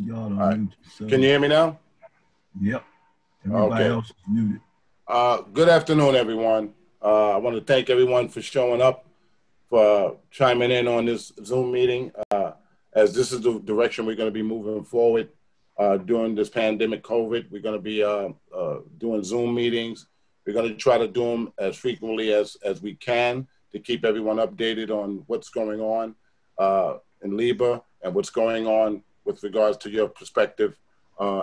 Y'all All don't right. mute yourself. Can you hear me now? Yep. Everybody Okay. else is muted. Good afternoon, everyone. I want to thank everyone for showing up, for chiming in on this Zoom meeting, as this is the direction we're going to be moving forward during this pandemic COVID. We're going to be doing Zoom meetings. We're going to try to do them as frequently as we can to keep everyone updated on what's going on in LEEBA and what's going on with regards to your prospective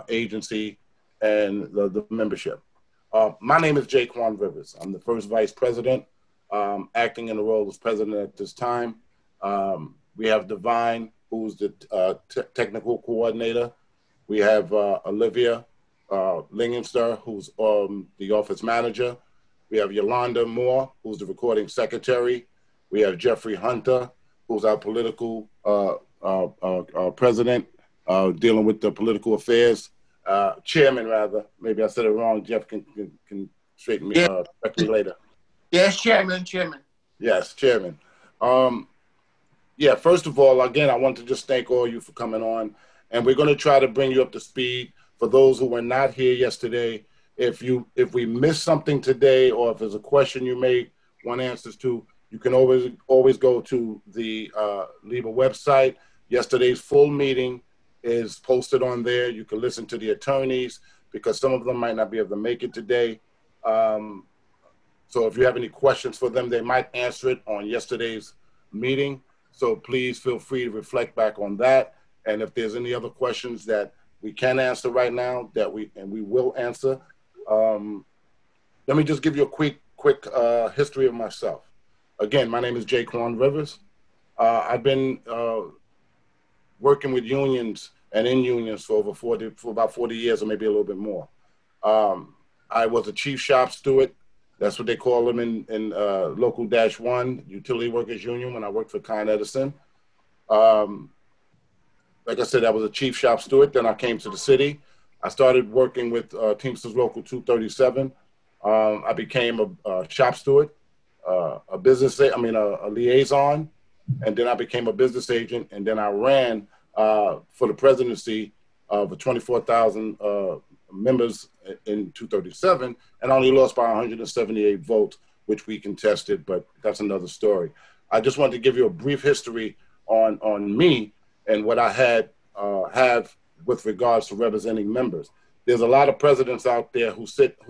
agency and the membership. My name is Jaquan Rivers. I'm the first vice president, acting in the role as president at this time. We have Divine, who's the technical coordinator. We have Olivia Lingenster, who's the office manager. We have Yolanda Moore, who's the recording secretary. We have Jeffrey Hunter, who's our political president, dealing with the political affairs. Chairman, rather. Maybe I said it wrong. Jeff can straighten me, correct me later. Yes, Chairman. Yes, Chairman. Yeah, first of all, again, I want to just thank all you for coming on. And we're going to try to bring you up to speed. For those who were not here yesterday, if we missed something today, or if there's a question you may want answers to, you can always go to the LEEBA website. Yesterday's full meeting is posted on there. You can listen to the attorneys because some of them might not be able to make it today. So if you have any questions for them, they might answer it on yesterday's meeting. So please feel free to reflect back on that. And if there's any other questions that we can answer right now, we will answer. Let me just give you a quick history of myself. Again, my name is Jaquan Rivers. I've been working with unions and in unions for about 40 years, or maybe a little bit more. I was a chief shop steward. That's what they call them in Local -1, Utility Workers Union, when I worked for Con Edison. Like I said, I was a chief shop steward. Then I came to the city. I started working with Teamsters Local 237. I became a shop steward, a liaison, and then I became a business agent, and then I ran for the presidency of 24,000 members in 237, and only lost by 178 votes, which we contested, but that's another story. I just wanted to give you a brief history on me and what I have with regards to representing members. There's a lot of presidents out there who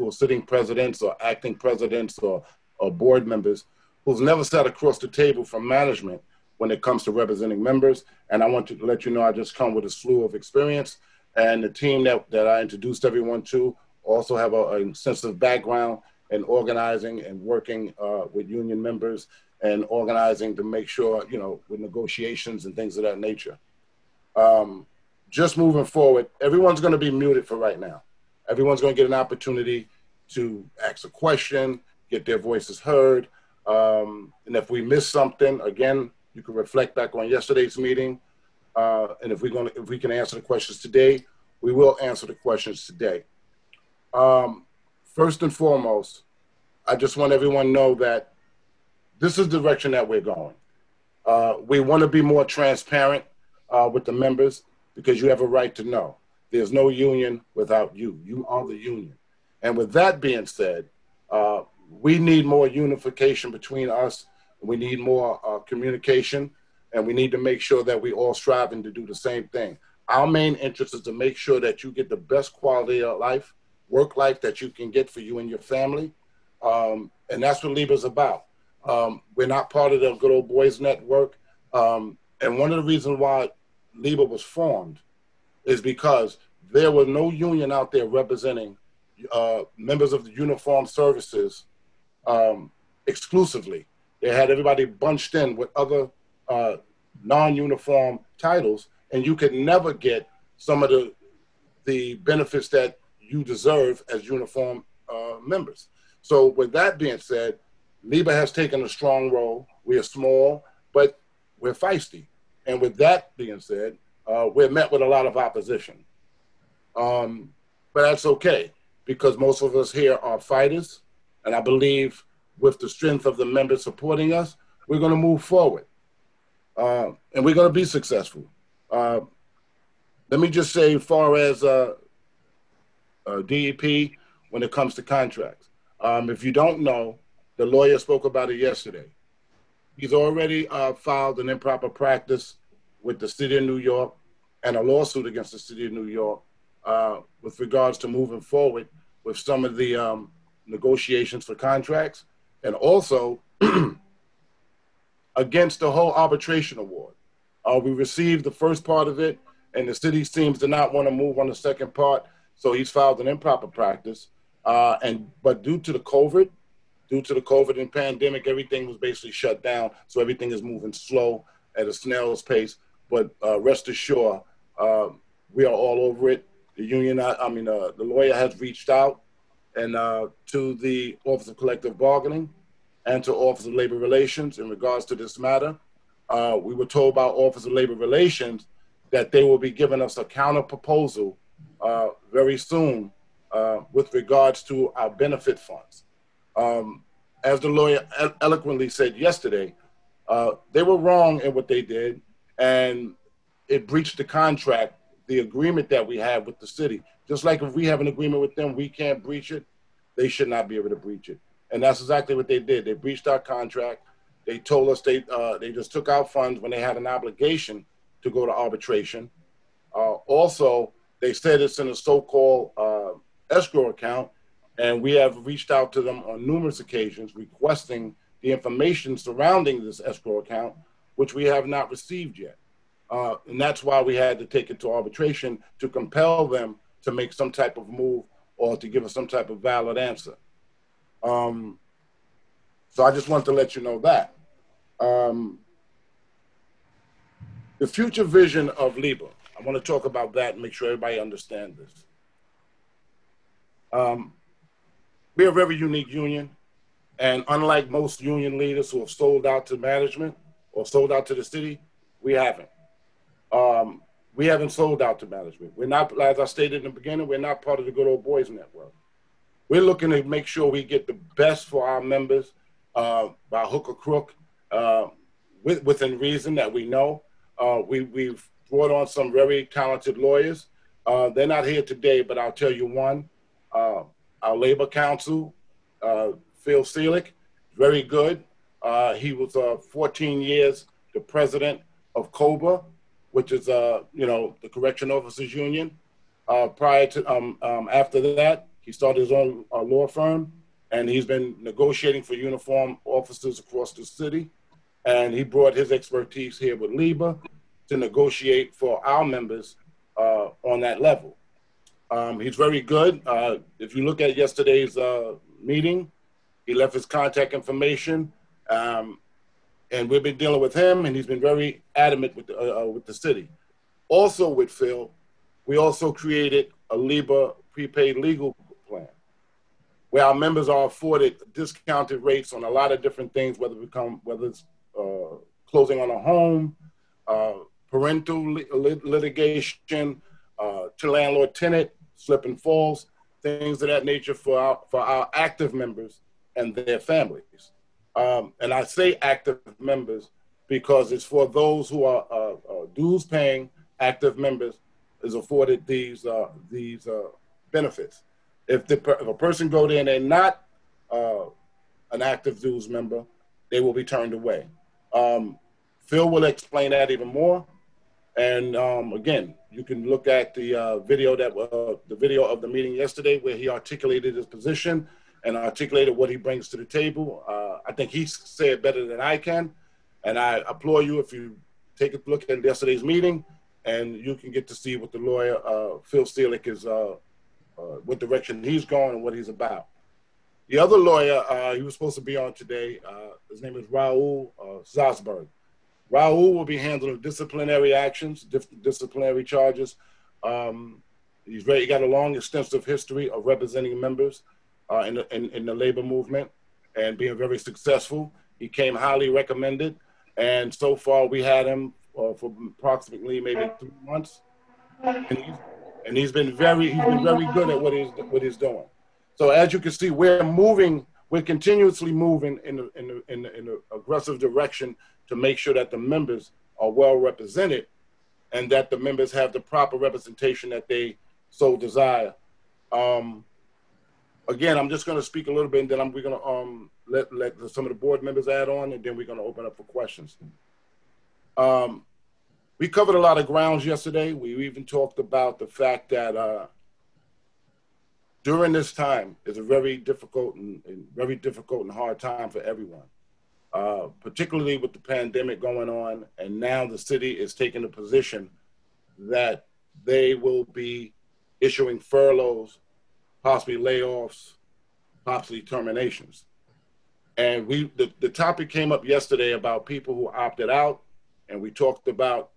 are sitting presidents or acting presidents or board members who's never sat across the table from management when it comes to representing members. And I want to let you know I just come with a slew of experience. And the team that I introduced everyone to also have an extensive background in organizing and working with union members and organizing to make sure, with negotiations and things of that nature. Just moving forward, everyone's going to be muted for right now. Everyone's going to get an opportunity to ask a question, get their voices heard. And if we miss something, again, you can reflect back on yesterday's meeting. And if we can answer the questions today, we will answer the questions today. First and foremost, I just want everyone to know that this is the direction that we're going. We want to be more transparent with the members because you have a right to know. There's no union without you. You are the union. And with that being said, we need more unification between us. We need more communication, and we need to make sure that we all striving to do the same thing. Our main interest is to make sure that you get the best quality of life, work life that you can get for you and your family. And that's what LEEBA is about. We're not part of the Good Old Boys Network. And one of the reasons why LEEBA was formed is because there was no union out there representing members of the uniformed services exclusively. They had everybody bunched in with other non-uniform titles, and you could never get some of the benefits that you deserve as uniform members. So with that being said, LEEBA has taken a strong role. We are small, but we're feisty. And with that being said, we're met with a lot of opposition. But that's okay, because most of us here are fighters. And I believe with the strength of the members supporting us, we're going to move forward. And we're going to be successful. Let me just say, as far as DEP, when it comes to contracts, if you don't know, the lawyer spoke about it yesterday. He's already filed an improper practice with the city of New York and a lawsuit against the city of New York with regards to moving forward with some of the negotiations for contracts, and also against the whole arbitration award. We received the first part of it, and the city seems to not want to move on the second part, so he's filed an improper practice. But due to the COVID and pandemic, everything was basically shut down, so everything is moving slow at a snail's pace. But rest assured, we are all over it. The union, the lawyer has reached out and to the Office of Collective Bargaining and to Office of Labor Relations in regards to this matter. We were told by Office of Labor Relations that they will be giving us a counter proposal very soon with regards to our benefit funds. As the lawyer eloquently said yesterday, they were wrong in what they did, and it breached the contract, the agreement that we have with the city. Just like if we have an agreement with them, we can't breach it, they should not be able to breach it. And that's exactly what they did. They breached our contract. They told us they just took out funds when they had an obligation to go to arbitration. Also, they said it's in a so-called escrow account, and we have reached out to them on numerous occasions requesting the information surrounding this escrow account, which we have not received yet. And that's why we had to take it to arbitration to compel them to make some type of move or to give us some type of valid answer. So I just wanted to let you know that. The future vision of LEEBA, I want to talk about that and make sure everybody understands this. We're a very unique union, and unlike most union leaders who have sold out to management or sold out to the city, we haven't. We haven't sold out to management. We're not, as I stated in the beginning, we're not part of the Good Old Boys Network. We're looking to make sure we get the best for our members by hook or crook, within reason that we know. We've brought on some very talented lawyers. They're not here today, but I'll tell you one. Our labor counsel, Phil Seelig, very good. He was 14 years the president of COBA, which is the Correction Officers Union. Prior to after that, he started his own law firm, and he's been negotiating for uniform officers across the city. And he brought his expertise here with LEEBA to negotiate for our members on that level. He's very good. If you look at yesterday's meeting, he left his contact information, and we've been dealing with him, and he's been very adamant with the city. Also with Phil, we also created a LEEBA prepaid legal plan, where our members are afforded discounted rates on a lot of different things, whether it's closing on a home, parental litigation, to landlord-tenant, slip and falls, things of that nature for our active members and their families. And I say active members because it's for those who are dues-paying active members is afforded these benefits. If a person go there and they're not an active dues member, they will be turned away. Phil will explain that even more. And again, you can look at the video of the meeting yesterday where he articulated his position and articulated what he brings to the table. I think he said it better than I can. And I applaud you if you take a look at yesterday's meeting, and you can get to see what the lawyer, Phil Seelig, is, what direction he's going and what he's about. The other lawyer, he was supposed to be on today, his name is Raul Salzberg. Raul will be handling disciplinary actions, disciplinary charges. He got a long, extensive history of representing members in the labor movement and being very successful. He came highly recommended, and so far we had him for approximately maybe 3 months, and he's been very good at what he's doing. So as you can see, we're continuously moving in the aggressive direction to make sure that the members are well represented and that the members have the proper representation that they so desire. Again, I'm just going to speak a little bit, and then we're going to let some of the board members add on, and then we're going to open up for questions. We covered a lot of grounds yesterday. We even talked about the fact that during this time is a very difficult and hard time for everyone, particularly with the pandemic going on, and now the city is taking a position that they will be issuing furloughs, possibly layoffs, possibly terminations. And the topic came up yesterday about people who opted out, and we talked about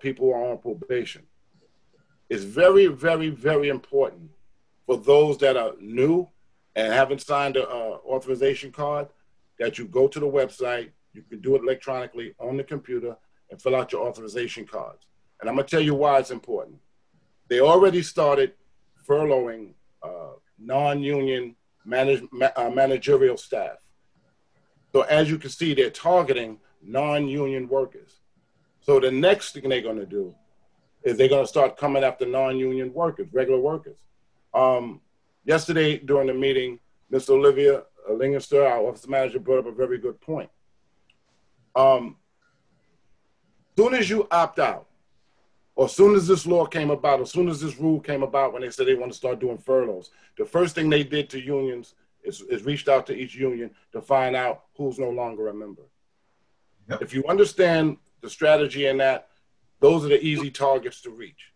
people who are on probation. It's very, very, very important for those that are new and haven't signed an authorization card that you go to the website. You can do it electronically on the computer and fill out your authorization cards. And I'm going to tell you why it's important. They already started furloughing non-union managerial staff. So as you can see, they're targeting non-union workers. So the next thing they're going to do is they're going to start coming after non-union workers, regular workers. Yesterday during the meeting, Ms. Olivia Lingenster, our office manager, brought up a very good point. Soon as you opt out, or as soon as this law came about, as soon as this rule came about when they said they want to start doing furloughs, the first thing they did to unions is reached out to each union to find out who's no longer a member. Yep. If you understand the strategy in that, those are the easy targets to reach.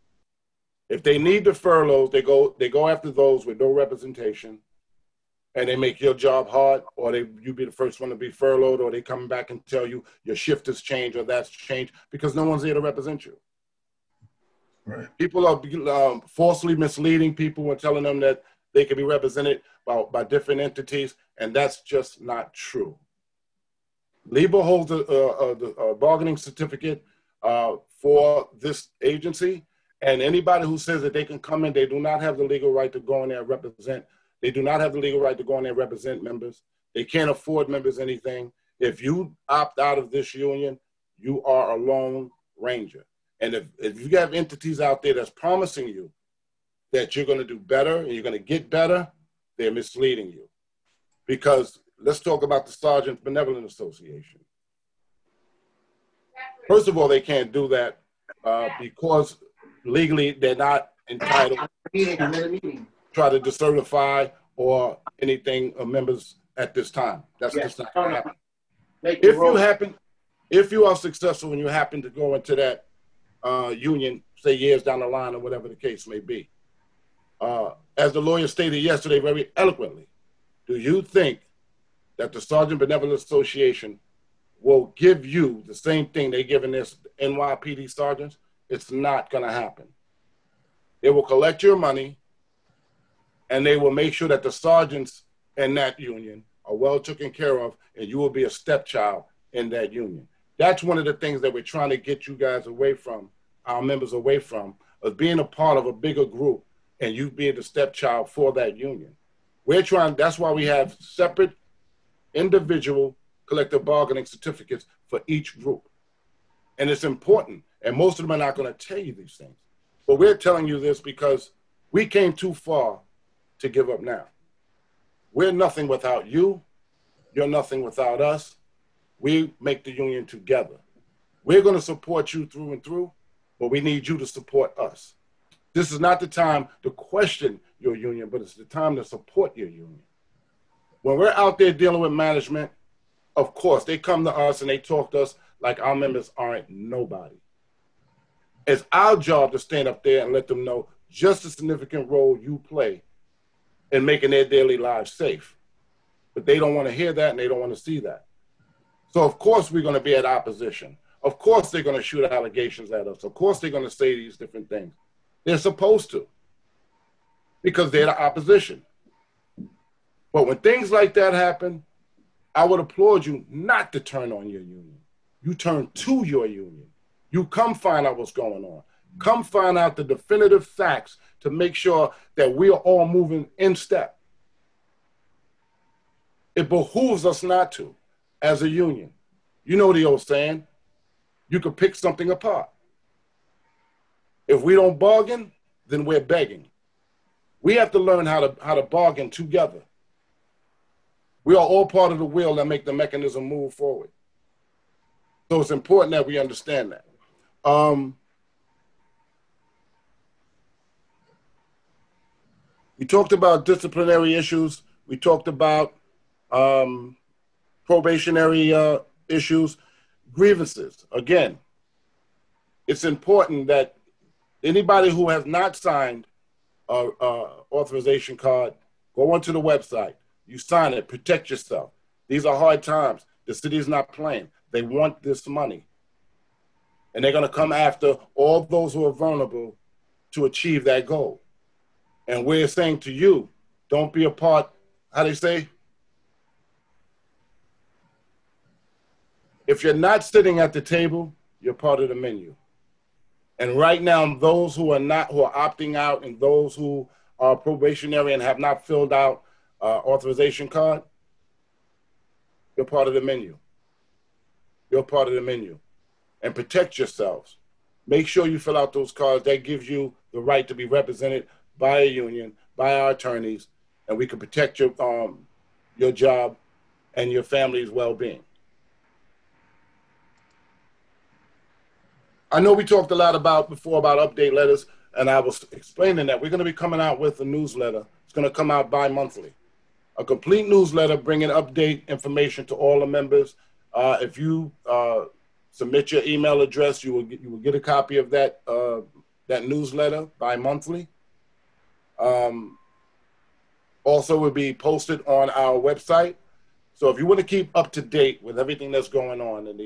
If they need the furloughs, they go after those with no representation, and they make your job hard, or you be the first one to be furloughed, or they come back and tell you your shift has changed or that's changed because no one's here to represent you. Right. People are falsely misleading people and telling them that they can be represented by different entities, and that's just not true. LEEBA holds a bargaining certificate for this agency, and anybody who says that they can come in, they do not have the legal right to go in there and represent. They do not have the legal right to go in there and represent members. They can't afford members anything. If you opt out of this union, you are a lone ranger. And if you have entities out there that's promising you that you're going to do better and you're going to get better, they're misleading you. Because let's talk about the Sergeant Benevolent Association. First of all, they can't do that because legally they're not entitled to try to decertify or anything of members at this time. That's just not going to happen. If you are successful and you happen to go into that union, say years down the line or whatever the case may be, as the lawyer stated yesterday very eloquently, do you think that the Sergeant Benevolent Association will give you the same thing they're giving this NYPD sergeants? It's not going to happen. They will collect your money, and they will make sure that the sergeants in that union are well taken care of, and you will be a stepchild in that union. That's one of the things that we're trying to get you guys away from, our members away from, of being a part of a bigger group and you being the stepchild for that union. That's why we have separate individual collective bargaining certificates for each group. And it's important, and most of them are not going to tell you these things. But we're telling you this because we came too far to give up now. We're nothing without you. You're nothing without us. We make the union together. We're going to support you through and through, but we need you to support us. This is not the time to question your union, but it's the time to support your union. When we're out there dealing with management, of course, they come to us and they talk to us like our members aren't nobody. It's our job to stand up there and let them know just the significant role you play in making their daily lives safe. But they don't want to hear that and they don't want to see that. So of course we're going to be at opposition. Of course they're going to shoot allegations at us. Of course they're going to say these different things. They're supposed to, because they're the opposition. But when things like that happen, I would applaud you not to turn on your union. You turn to your union. You come find out what's going on. Come find out the definitive facts to make sure that we are all moving in step. It behooves us not to, as a union. You know the old saying, you can pick something apart. If we don't bargain, then we're begging. We have to learn how to bargain together. We are all part of the wheel that make the mechanism move forward. So it's important that we understand that. We talked about disciplinary issues. We talked about probationary issues, grievances. Again, it's important that anybody who has not signed an authorization card, go onto the website. You sign it, protect yourself. These are hard times. The city is not playing. They want this money. And they're going to come after all those who are vulnerable to achieve that goal. And we're saying to you, don't be a part, how they say? If you're not sitting at the table, you're part of the menu. And right now, those who are opting out and those who are probationary and have not filled out authorization card, you're part of the menu. You're part of the menu. And protect yourselves. Make sure you fill out those cards. That gives you the right to be represented by a union, by our attorneys, and we can protect your job and your family's well-being. I know we talked a lot before about update letters, and I was explaining that we're going to be coming out with a newsletter. It's going to come out bi-monthly. A complete newsletter bringing update information to all the members. If you submit your email address, you will get a copy of that newsletter bi-monthly. Also will be posted on our website. So if you want to keep up to date with everything that's going on and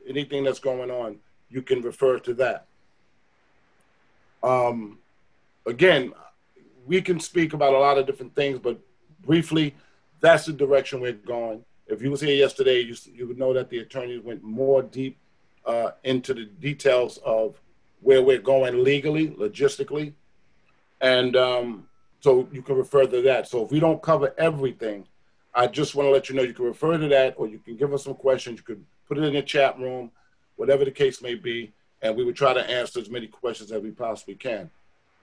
anything that's going on, you can refer to that. Again, we can speak about a lot of different things, but briefly, that's the direction we're going. If you was here yesterday, you would know that the attorneys went more deep into the details of where we're going legally, logistically. And so you can refer to that. So if we don't cover everything, I just want to let you know you can refer to that, or you can give us some questions. You could put it in the chat room, whatever the case may be, and we would try to answer as many questions as we possibly can.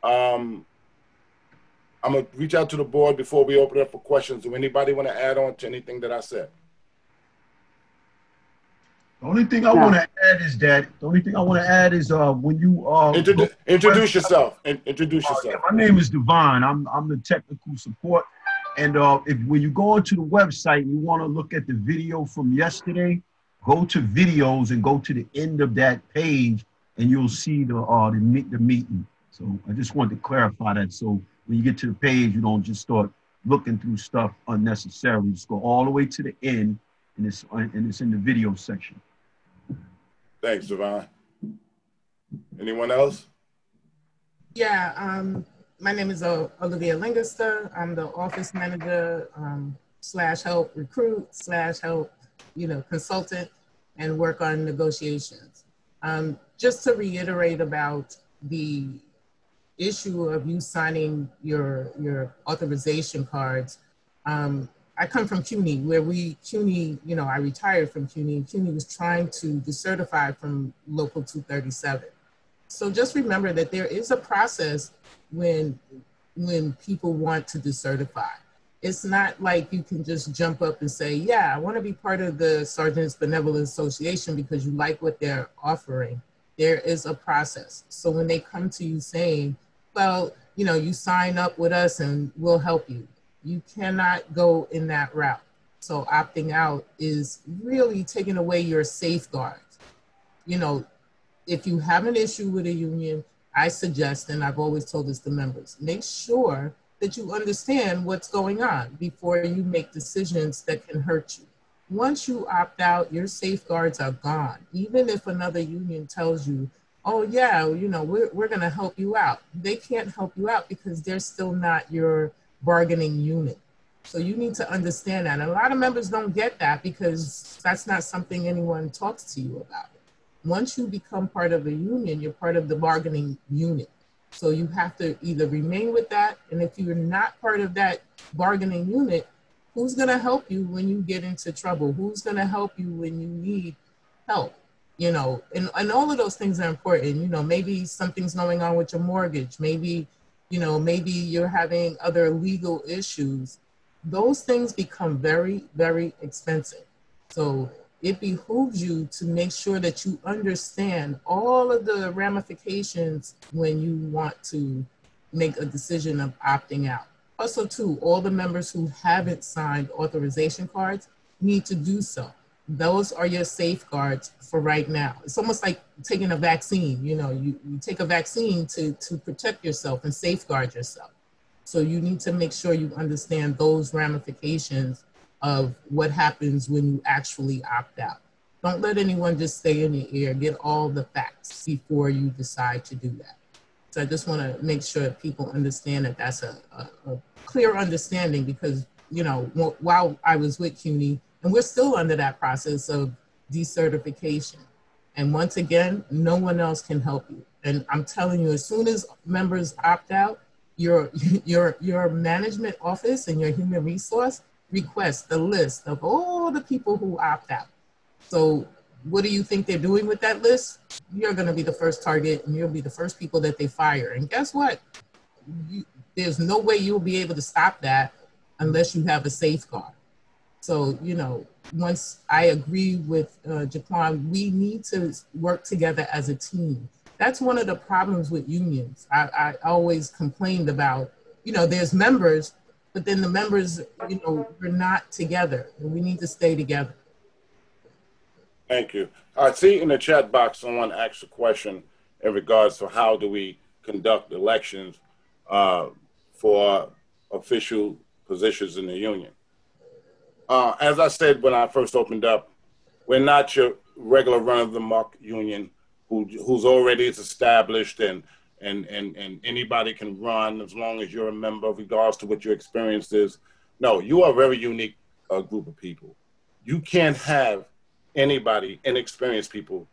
I'm going to reach out to the board before we open it up for questions. Do anybody want to add on to anything that I said? The only thing I want to add is when you introduce yourself. Introduce yourself. Yeah, my name is Devon. I'm the technical support. And when you go onto the website and you want to look at the video from yesterday, go to videos and go to the end of that page, and you'll see the meeting. So I just wanted to clarify that. So when you get to the page, you don't just start looking through stuff unnecessarily. Just go all the way to the end, and it's in the video section. Thanks, Devon. Anyone else? Yeah, my name is Olivia Lancaster. I'm the office manager / help recruit / help consultant and work on negotiations. Just to reiterate about the issue of you signing your authorization cards. I come from CUNY, where CUNY, I retired from CUNY, and CUNY was trying to decertify from Local 237. So just remember that there is a process when people want to decertify. It's not like you can just jump up and say, yeah, I want to be part of the Sergeants Benevolent Association because you like what they're offering. There is a process. So when they come to you saying, well, you sign up with us and we'll help you, you cannot go in that route. So opting out is really taking away your safeguards. If you have an issue with a union, I suggest, and I've always told this to members, make sure that you understand what's going on before you make decisions that can hurt you. Once you opt out, your safeguards are gone. Even if another union tells you, oh yeah, we're gonna help you out. They can't help you out because they're still not your bargaining unit. So you need to understand that. And a lot of members don't get that because that's not something anyone talks to you about. Once you become part of a union, you're part of the bargaining unit. So you have to either remain with that, and if you're not part of that bargaining unit, who's gonna help you when you get into trouble? Who's gonna help you when you need help? you know, and all of those things are important. You know, maybe something's going on with your mortgage. Maybe, you know, maybe you're having other legal issues. Those things become very, very expensive. So it behooves you to make sure that you understand all of the ramifications when you want to make a decision of opting out. Also, too, all the members who haven't signed authorization cards need to do so. Those are your safeguards for right now. It's almost like taking a vaccine. You know, you take a vaccine to protect yourself and safeguard yourself. So you need to make sure you understand those ramifications of what happens when you actually opt out. Don't let anyone just stay in your ear. Get all the facts before you decide to do that. So I just want to make sure that people understand that that's a clear understanding, because, you know, while I was with CUNY, and we're still under that process of decertification. And once again, no one else can help you. And I'm telling you, as soon as members opt out, your management office and your human resource requests the list of all the people who opt out. So what do you think they're doing with that list? You're going to be the first target, and you'll be the first people that they fire. And guess what? There's no way you'll be able to stop that unless you have a safeguard. So, you know, once I agree with Jaquan, we need to work together as a team. That's one of the problems with unions. I always complained about, you know, there's members, but then the members, you know, we're not together, and we need to stay together. Thank you. I see in the chat box someone asked a question in regards to how do we conduct elections for official positions in the union. As I said when I first opened up, we're not your regular run-of-the-muck union who's already established and anybody can run as long as you're a member, regardless to what your experience is. No, you are a very unique group of people. You can't have anybody, inexperienced people,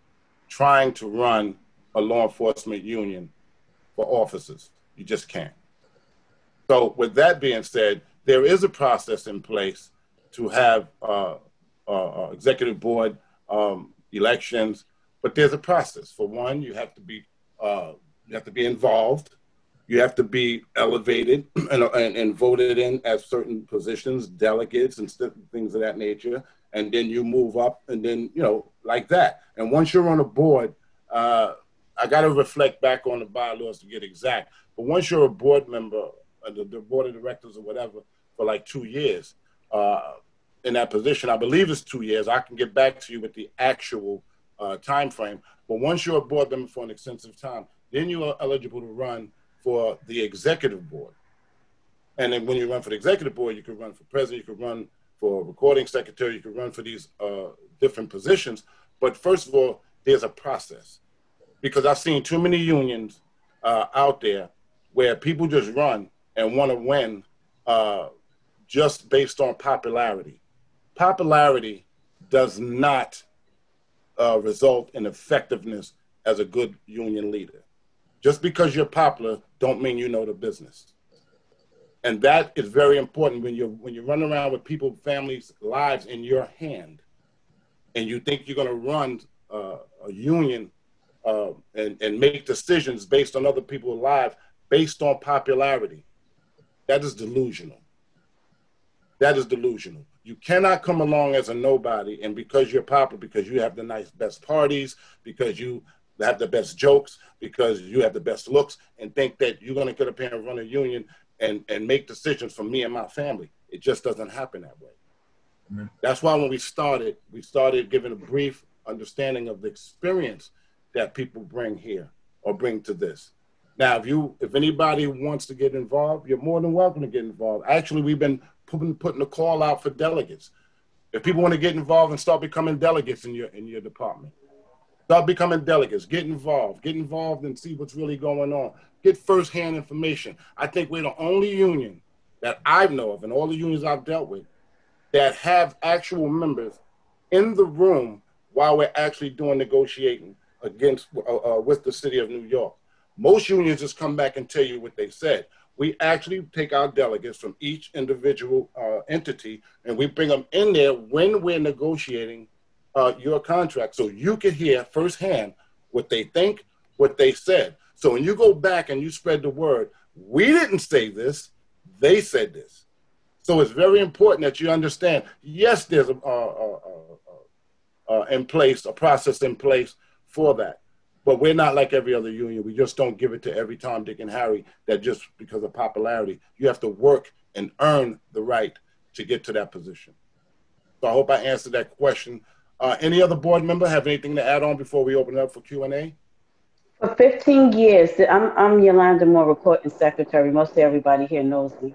trying to run a law enforcement union for officers. You just can't. So with that being said, there is a process in place to have executive board elections, but there's a process. For one, you have to be involved. You have to be elevated and voted in as certain positions, delegates and things of that nature. And then you move up, and then, you know, like that. And once you're on a board, I got to reflect back on the bylaws to get exact. But once you're a board member, the board of directors or whatever, for like 2 years in that position, I believe it's 2 years. I can get back to you with the actual time frame. But once you're a board member for an extensive time, then you are eligible to run for the executive board. And then when you run for the executive board, you can run for president, you can run for recording secretary, you can run for these different positions. But first of all, there's a process. Because I've seen too many unions out there where people just run and want to win just based on popularity. Popularity does not result in effectiveness as a good union leader. Just because you're popular don't mean you know the business. And that is very important when you run around with people, families, lives in your hand, and you think you're going to run a union and make decisions based on other people's lives, based on popularity. That is delusional. That is delusional. You cannot come along as a nobody, and because you're popular, because you have the best parties, because you have the best jokes, because you have the best looks, and think that you're going to get up here and run a union and make decisions for me and my family. It just doesn't happen that way. Mm-hmm. That's why when we started giving a brief understanding of the experience that people bring here or bring to this. Now, if anybody wants to get involved, you're more than welcome to get involved. Actually, we've been putting a call out for delegates. If people want to get involved and start becoming delegates in your department, start becoming delegates, get involved and see what's really going on. Get firsthand information. I think we're the only union that I know of, and all the unions I've dealt with, that have actual members in the room while we're actually doing negotiating against with the city of New York. Most unions just come back and tell you what they said. We actually take our delegates from each individual entity, and we bring them in there when we're negotiating your contract so you can hear firsthand what they think, what they said. So when you go back and you spread the word, we didn't say this, they said this. So it's very important that you understand, yes, there's a process in place for that. But we're not like every other union. We just don't give it to every Tom, Dick, and Harry that just because of popularity. You have to work and earn the right to get to that position. So I hope I answered that question. Any other board member have anything to add on before we open it up for Q&A? For 15 years, I'm Yolanda Moore, recording secretary. Most everybody here knows me.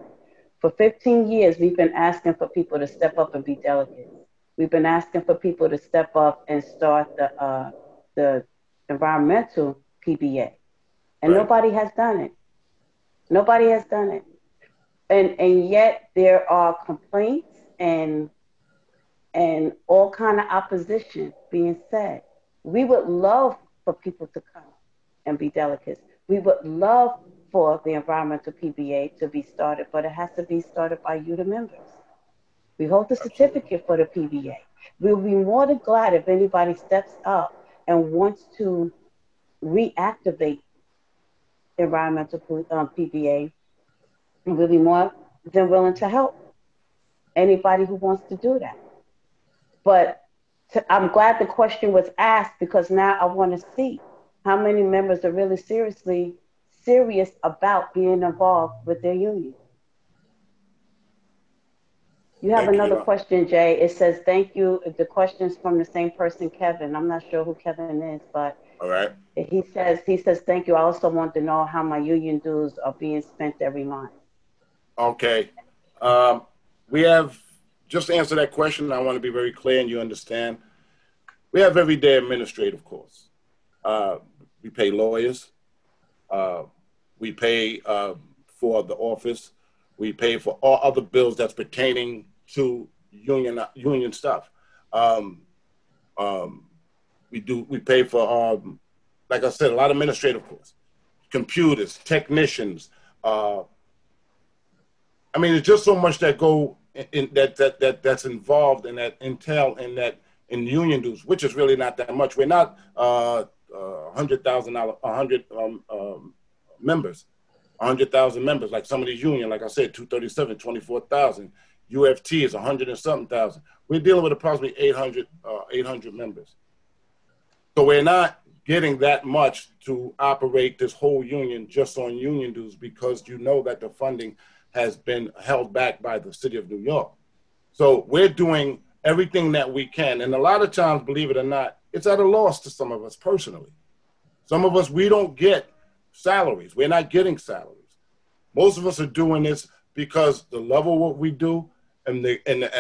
For 15 years, we've been asking for people to step up and be delegates. We've been asking for people to step up and start the environmental PBA. And Right. nobody has done it. Nobody has done it. And yet there are complaints and all kind of opposition being said. We would love for people to come and be delegates. We would love for the environmental PBA to be started, but it has to be started by you, the members. We hold the certificate for the PBA. We'll be more than glad if anybody steps up and wants to reactivate environmental PBA. We'll be more than willing to help anybody who wants to do that. But I'm glad the question was asked, because now I want to see how many members are really serious about being involved with their union. You have another question, Jay. It says, thank you. The question's from the same person, Kevin. I'm not sure who Kevin is, but all right. He says, thank you. I also want to know how my union dues are being spent every month. Okay. We have, just to answer that question, I want to be very clear and you understand. We have everyday administrative costs. We pay lawyers. We pay for the office. We pay for all other bills that's pertaining to union stuff. We pay for, like I said, a lot of administrative costs, computers, technicians. I mean, it's just so much that go in that's involved in that entail in union dues, which is really not that much. We're not members. 100,000 members, like some of these unions, like I said, 237, 24,000. UFT is 100 and something thousand. We're dealing with approximately 800 members. So we're not getting that much to operate this whole union just on union dues, because you know that the funding has been held back by the city of New York. So we're doing everything that we can. And a lot of times, believe it or not, it's at a loss to some of us personally. Some of us, we don't get salaries. We're not getting salaries. Most of us are doing this because the level of what we do and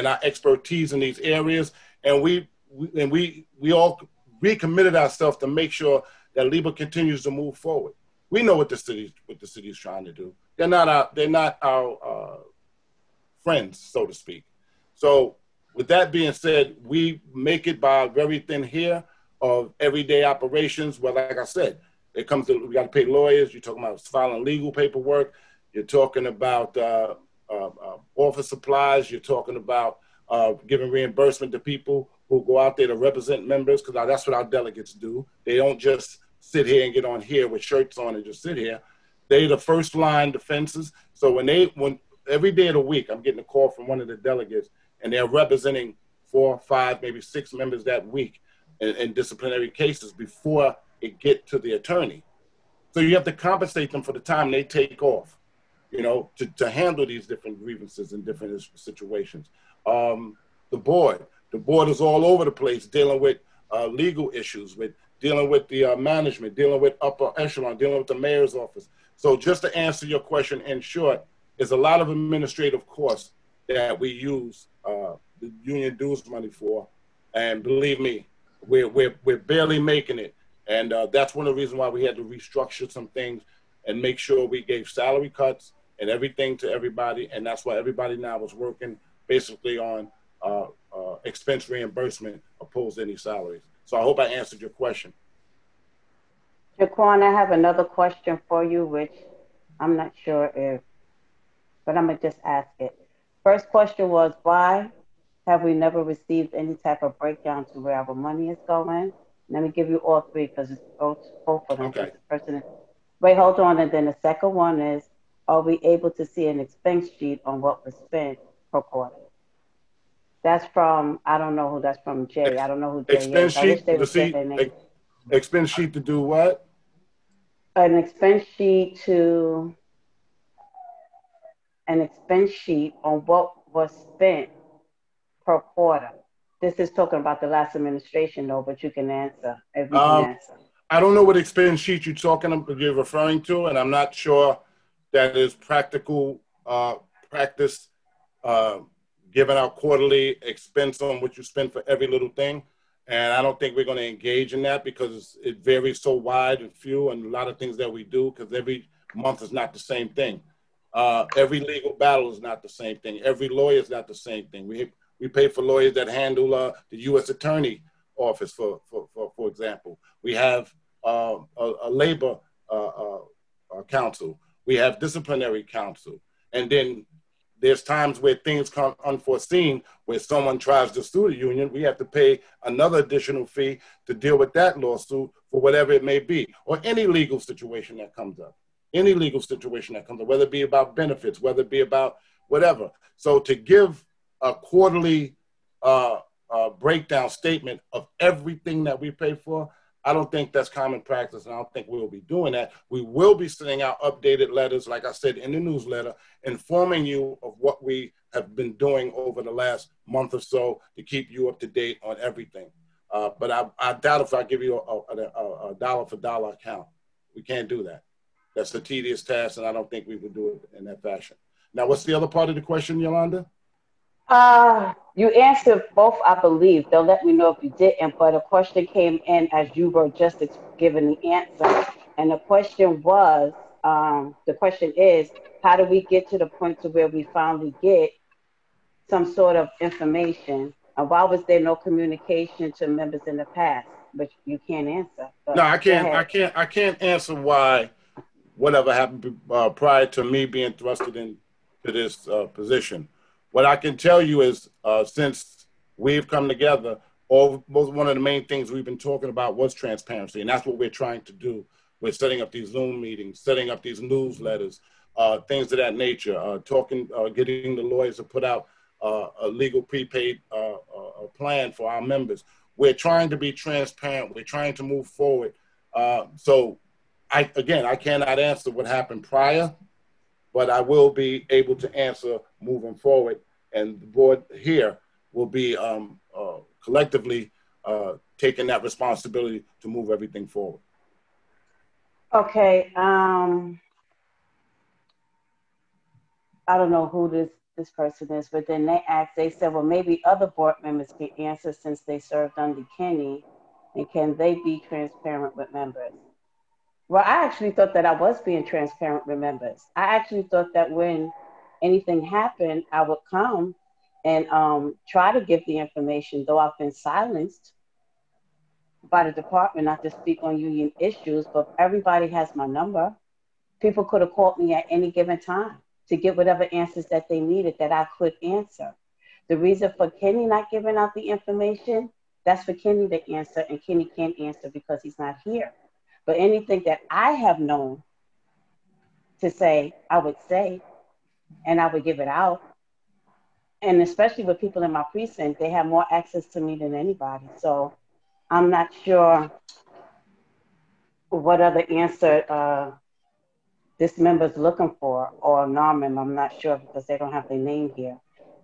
our expertise in these areas, and we all recommitted ourselves to make sure that LEEBA continues to move forward. We know what the city is trying to do. They're not our friends, so to speak. So with that being said, we make it by a very thin hair of everyday operations. Well, like I said, it comes to, we got to pay lawyers. You're talking about filing legal paperwork. You're talking about office supplies. You're talking about giving reimbursement to people who go out there to represent members, because that's what our delegates do. They don't just sit here and get on here with shirts on and just sit here. They're the first line defenses. So when every day of the week, I'm getting a call from one of the delegates, and they're representing 4, 5, maybe 6 members that week in disciplinary cases before it get to the attorney. So you have to compensate them for the time they take off, you know, to handle these different grievances in different situations. The board is all over the place dealing with legal issues, dealing with the management, dealing with upper echelon, dealing with the mayor's office. So just to answer your question in short, is a lot of administrative costs that we use the union dues money for. And believe me, we're barely making it. And that's one of the reasons why we had to restructure some things and make sure we gave salary cuts and everything to everybody. And that's why everybody now is working basically on expense reimbursement opposed to any salaries. So I hope I answered your question. Jaquan, I have another question for you, which I'm not sure if, but I'm going to just ask it. First question was, why have we never received any type of breakdown to where our money is going? Let me give you all three because it's both of them. Okay. The person is, wait, hold on. And then the second one is, are we able to see an expense sheet on what was spent per quarter? That's from, I don't know who that's from, Jay. I don't know who Jay Expense is. I wish sheet they to would say see, their name. expense sheet to do what? An expense sheet to, an expense sheet on what was spent per quarter. This is talking about the last administration, though, but you can answer if you can answer. I don't know what expense sheet you're referring to, and I'm not sure that is practical practice, giving out quarterly expense on what you spend for every little thing. And I don't think we're going to engage in that because it varies so wide and few, and a lot of things that we do, because every month is not the same thing. Every legal battle is not the same thing. Every lawyer is not the same thing. We pay for lawyers that handle the U.S. Attorney Office, for example. We have a labor counsel. We have disciplinary counsel. And then there's times where things come unforeseen, where someone tries to sue the union. We have to pay another additional fee to deal with that lawsuit for whatever it may be, or any legal situation that comes up. Any legal situation that comes up, whether it be about benefits, whether it be about whatever. So to give a quarterly breakdown statement of everything that we pay for, I don't think that's common practice, and I don't think we'll be doing that. We will be sending out updated letters, like I said, in the newsletter, informing you of what we have been doing over the last month or so to keep you up to date on everything. But I doubt if I give you a dollar for dollar account. We can't do that. That's a tedious task, and I don't think we would do it in that fashion. Now, what's the other part of the question, Yolanda? You answered both, I believe. They'll let me know if you didn't, but a question came in as you were just giving the answer. And the question was, the question is, how do we get to the point to where we finally get some sort of information? And why was there no communication to members in the past? But you can't answer. No, I can't answer why whatever happened prior to me being thrusted into this position. What I can tell you is, since we've come together, one of the main things we've been talking about was transparency, and that's what we're trying to do. We're setting up these Zoom meetings, setting up these newsletters, things of that nature, getting the lawyers to put out a legal prepaid plan for our members. We're trying to be transparent. We're trying to move forward. So, I cannot answer what happened prior, but I will be able to answer moving forward, and the board here will be collectively taking that responsibility to move everything forward. Okay. I don't know who this person is, but then they said, well, maybe other board members can answer since they served under Kenny, and can they be transparent with members? Well, I actually thought that I was being transparent with members. I actually thought that when anything happened, I would come and try to give the information, though I've been silenced by the department not to speak on union issues, but everybody has my number. People could have called me at any given time to get whatever answers that they needed that I could answer. The reason for Kenny not giving out the information, that's for Kenny to answer, and Kenny can't answer because he's not here. But anything that I have known to say, I would say, and I would give it out. And especially with people in my precinct, they have more access to me than anybody. So I'm not sure what other answer this member's looking for, or non-member, I'm not sure because they don't have their name here.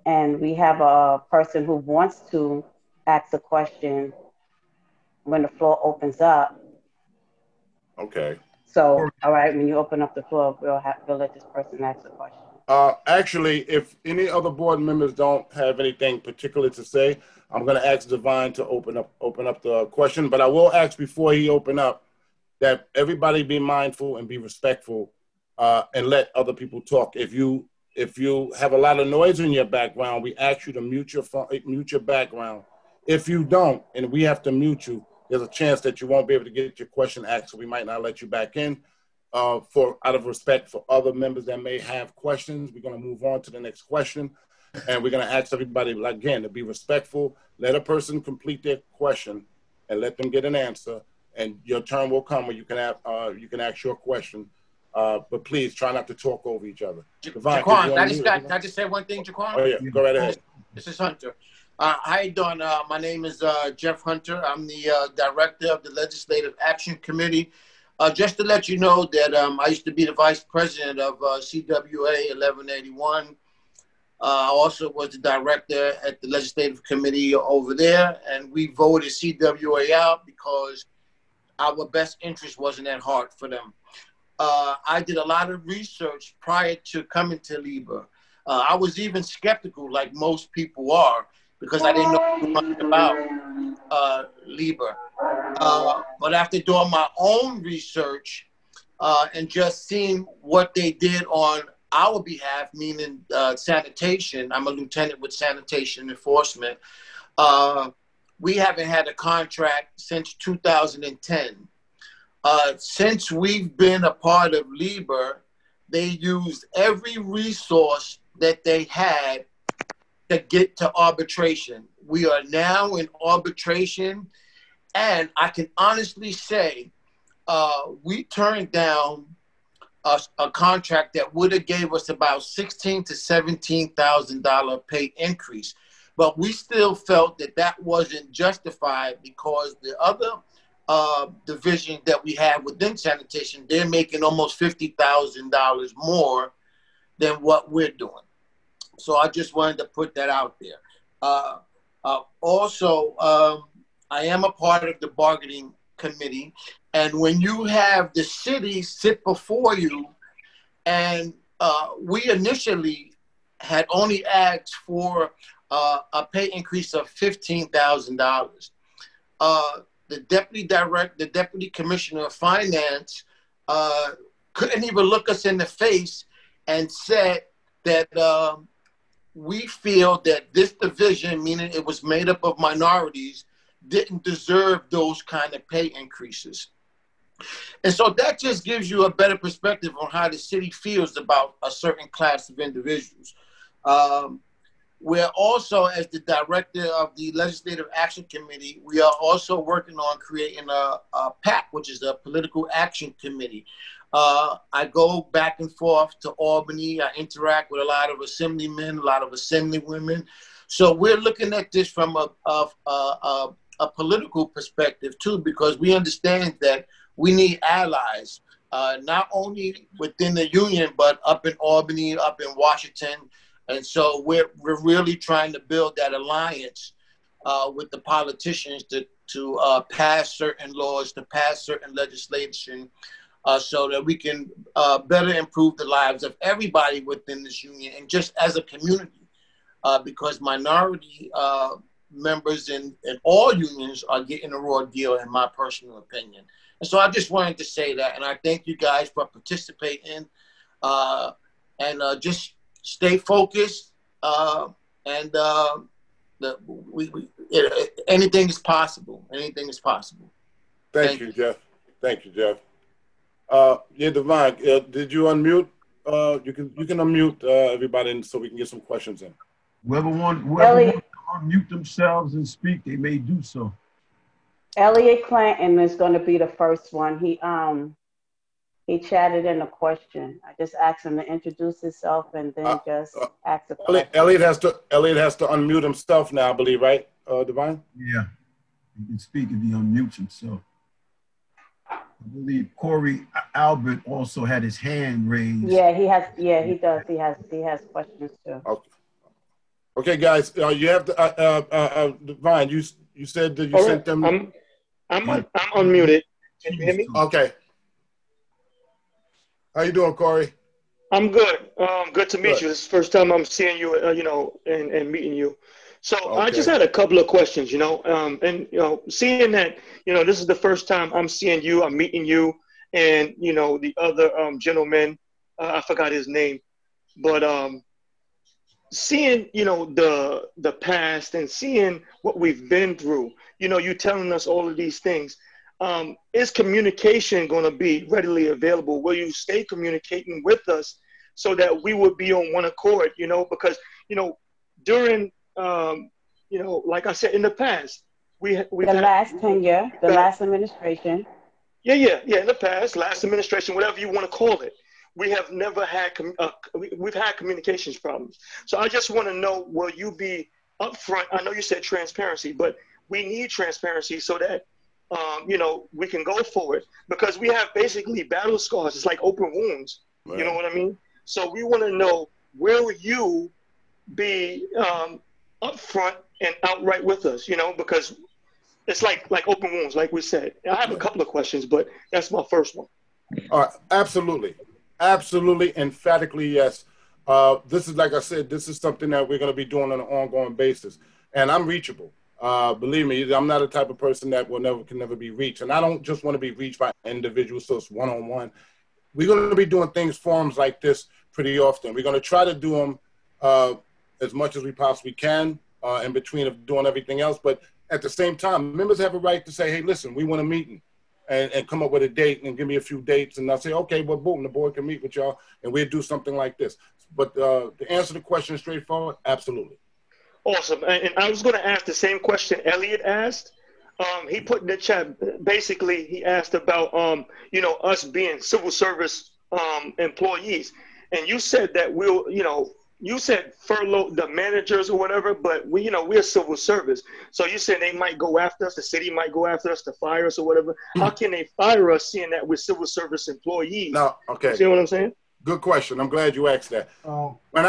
And we have a person who wants to ask a question when the floor opens up. Okay. So, all right, when you open up the floor, we'll let this person ask the question. Actually, if any other board members don't have anything particular to say, I'm going to ask Divine to open up the question. But I will ask before he open up that everybody be mindful and be respectful, and let other people talk. If you have a lot of noise in your background, we ask you to mute your background. If you don't, and we have to mute you, there's a chance that you won't be able to get your question asked, so we might not let you back in. Out of respect for other members that may have questions, we're going to move on to the next question. And we're going to ask everybody, again, to be respectful. Let a person complete their question and let them get an answer. And your turn will come where you can ask your question. But please try not to talk over each other. Jaquan, can I just say one thing, Jaquan? Oh, yeah. Go right ahead. This is Hunter. How you doing? My name is Jeff Hunter. I'm the director of the Legislative Action Committee. Just to let you know that I used to be the vice president of CWA 1181. I also was the director at the Legislative Committee over there, and we voted CWA out because our best interest wasn't at heart for them. I did a lot of research prior to coming to LEEBA. I was even skeptical, like most people are, because I didn't know too much about LEEBA. But after doing my own research and just seeing what they did on our behalf, meaning sanitation, I'm a lieutenant with sanitation enforcement. We haven't had a contract since 2010. Since we've been a part of LEEBA, they used every resource that they had to get to arbitration. We are now in arbitration, and I can honestly say we turned down a contract that would have gave us about $16,000 to $17,000 pay increase, but we still felt that that wasn't justified because the other division that we have within sanitation, they're making almost $50,000 more than what we're doing. So I just wanted to put that out there. Also, I am a part of the bargaining committee. And when you have the city sit before you, and we initially had only asked for a pay increase of $15,000. The deputy commissioner of finance couldn't even look us in the face and said that we feel that this division, meaning it was made up of minorities, didn't deserve those kind of pay increases. And so that just gives you a better perspective on how the city feels about a certain class of individuals. We're also, as the director of the Legislative Action Committee, we are also working on creating a PAC, which is a Political Action Committee. I go back and forth to Albany. I interact with a lot of assemblymen, a lot of assemblywomen. So we're looking at this from a political perspective too, because we understand that we need allies, not only within the union, but up in Albany, up in Washington. And so we're really trying to build that alliance with the politicians to pass certain laws, to pass certain legislation, so that we can better improve the lives of everybody within this union and just as a community, because minority members in all unions are getting a raw deal, in my personal opinion. And so I just wanted to say that, and I thank you guys for participating, and just stay focused, and anything is possible. Anything is possible. Thank you, Jeff. Thank you, Jeff. Yeah, Divine, did you unmute? You can unmute everybody so we can get some questions in. Whoever wants to unmute themselves and speak, they may do so. Elliot Clanton is going to be the first one. He chatted in a question. I just asked him to introduce himself and then just ask a question. Elliot has to unmute himself now, I believe, right, Divine? Yeah, he can speak if he unmutes himself. I believe Corey Albert also had his hand raised. Yeah, he has. Yeah, he does. He has questions too. Okay. Okay, guys, you have to Divine. You said that you sent them. I'm unmuted. Can you hear me? Okay. How you doing, Corey? I'm good. Good to meet you. This is the first time I'm seeing you, and meeting you. So okay. I just had a couple of questions, and seeing that, this is the first time I'm seeing you, I'm meeting you, and the other gentleman, I forgot his name, but seeing the past and seeing what we've been through, you telling us all of these things. Is communication going to be readily available? Will you stay communicating with us so that we would be on one accord? Because during, you know, like I said in the past, we've had last tenure, the last administration. Yeah, in the past, last administration, whatever you want to call it, we have never had, we've had communications problems. So I just want to know, will you be upfront? I know you said transparency, but we need transparency so that, you know, we can go forward, because we have basically battle scars. It's like open wounds. Right. You know what I mean? So we want to know, will you be upfront and outright with us, you know, because it's like open wounds, like we said. I have a couple of questions, but that's my first one. All right, absolutely. Absolutely, emphatically, yes. This is, like I said, this is something that we're going to be doing on an ongoing basis. And I'm reachable. Believe me, I'm not a type of person that can never be reached. And I don't just want to be reached by individuals, so it's one-on-one. We're going to be doing forums like this pretty often. We're going to try to do them as much as we possibly can in between of doing everything else. But at the same time, members have a right to say, hey, listen, we want a meeting, and come up with a date and give me a few dates. And I'll say, okay, well, boom, the board can meet with y'all and we'll do something like this. But to answer the question straightforward, absolutely. Awesome. And I was going to ask the same question Elliot asked. He put in the chat, basically, he asked about, you know, us being civil service employees. And you said that we'll, you know, you said furlough the managers or whatever, but we, you know, we're civil service. So you said they might go after us, the city might go after us to fire us or whatever. How can they fire us seeing that we're civil service employees? No, okay. You see what I'm saying? Good question. I'm glad you asked that. When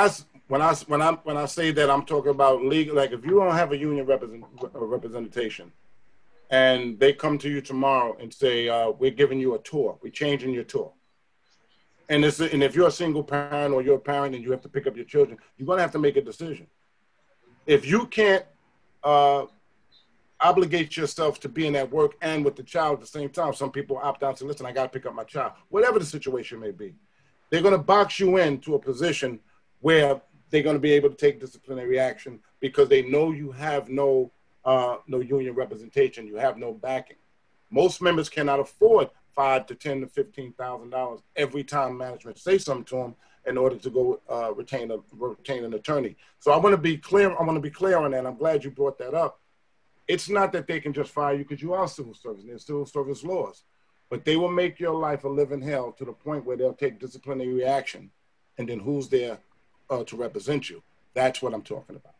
I say that, I'm talking about legal. Like if you don't have a union representation, and they come to you tomorrow and say, we're giving you a tour, we're changing your tour. And if you're a single parent or you're a parent and you have to pick up your children, you're going to have to make a decision. If you can't obligate yourself to being at work and with the child at the same time, some people opt out and say, listen, I got to pick up my child. Whatever the situation may be, they're going to box you into a position where they're going to be able to take disciplinary action because they know you have no union representation. You have no backing. Most members cannot afford $5,000 to $10,000 to $15,000 every time management say something to them in order to go retain an attorney. So I want to be clear. I want to be clear on that. I'm glad you brought that up. It's not that they can just fire you because you are civil service. There's civil service laws, but they will make your life a living hell to the point where they'll take disciplinary action, and then who's there to represent you? That's what I'm talking about.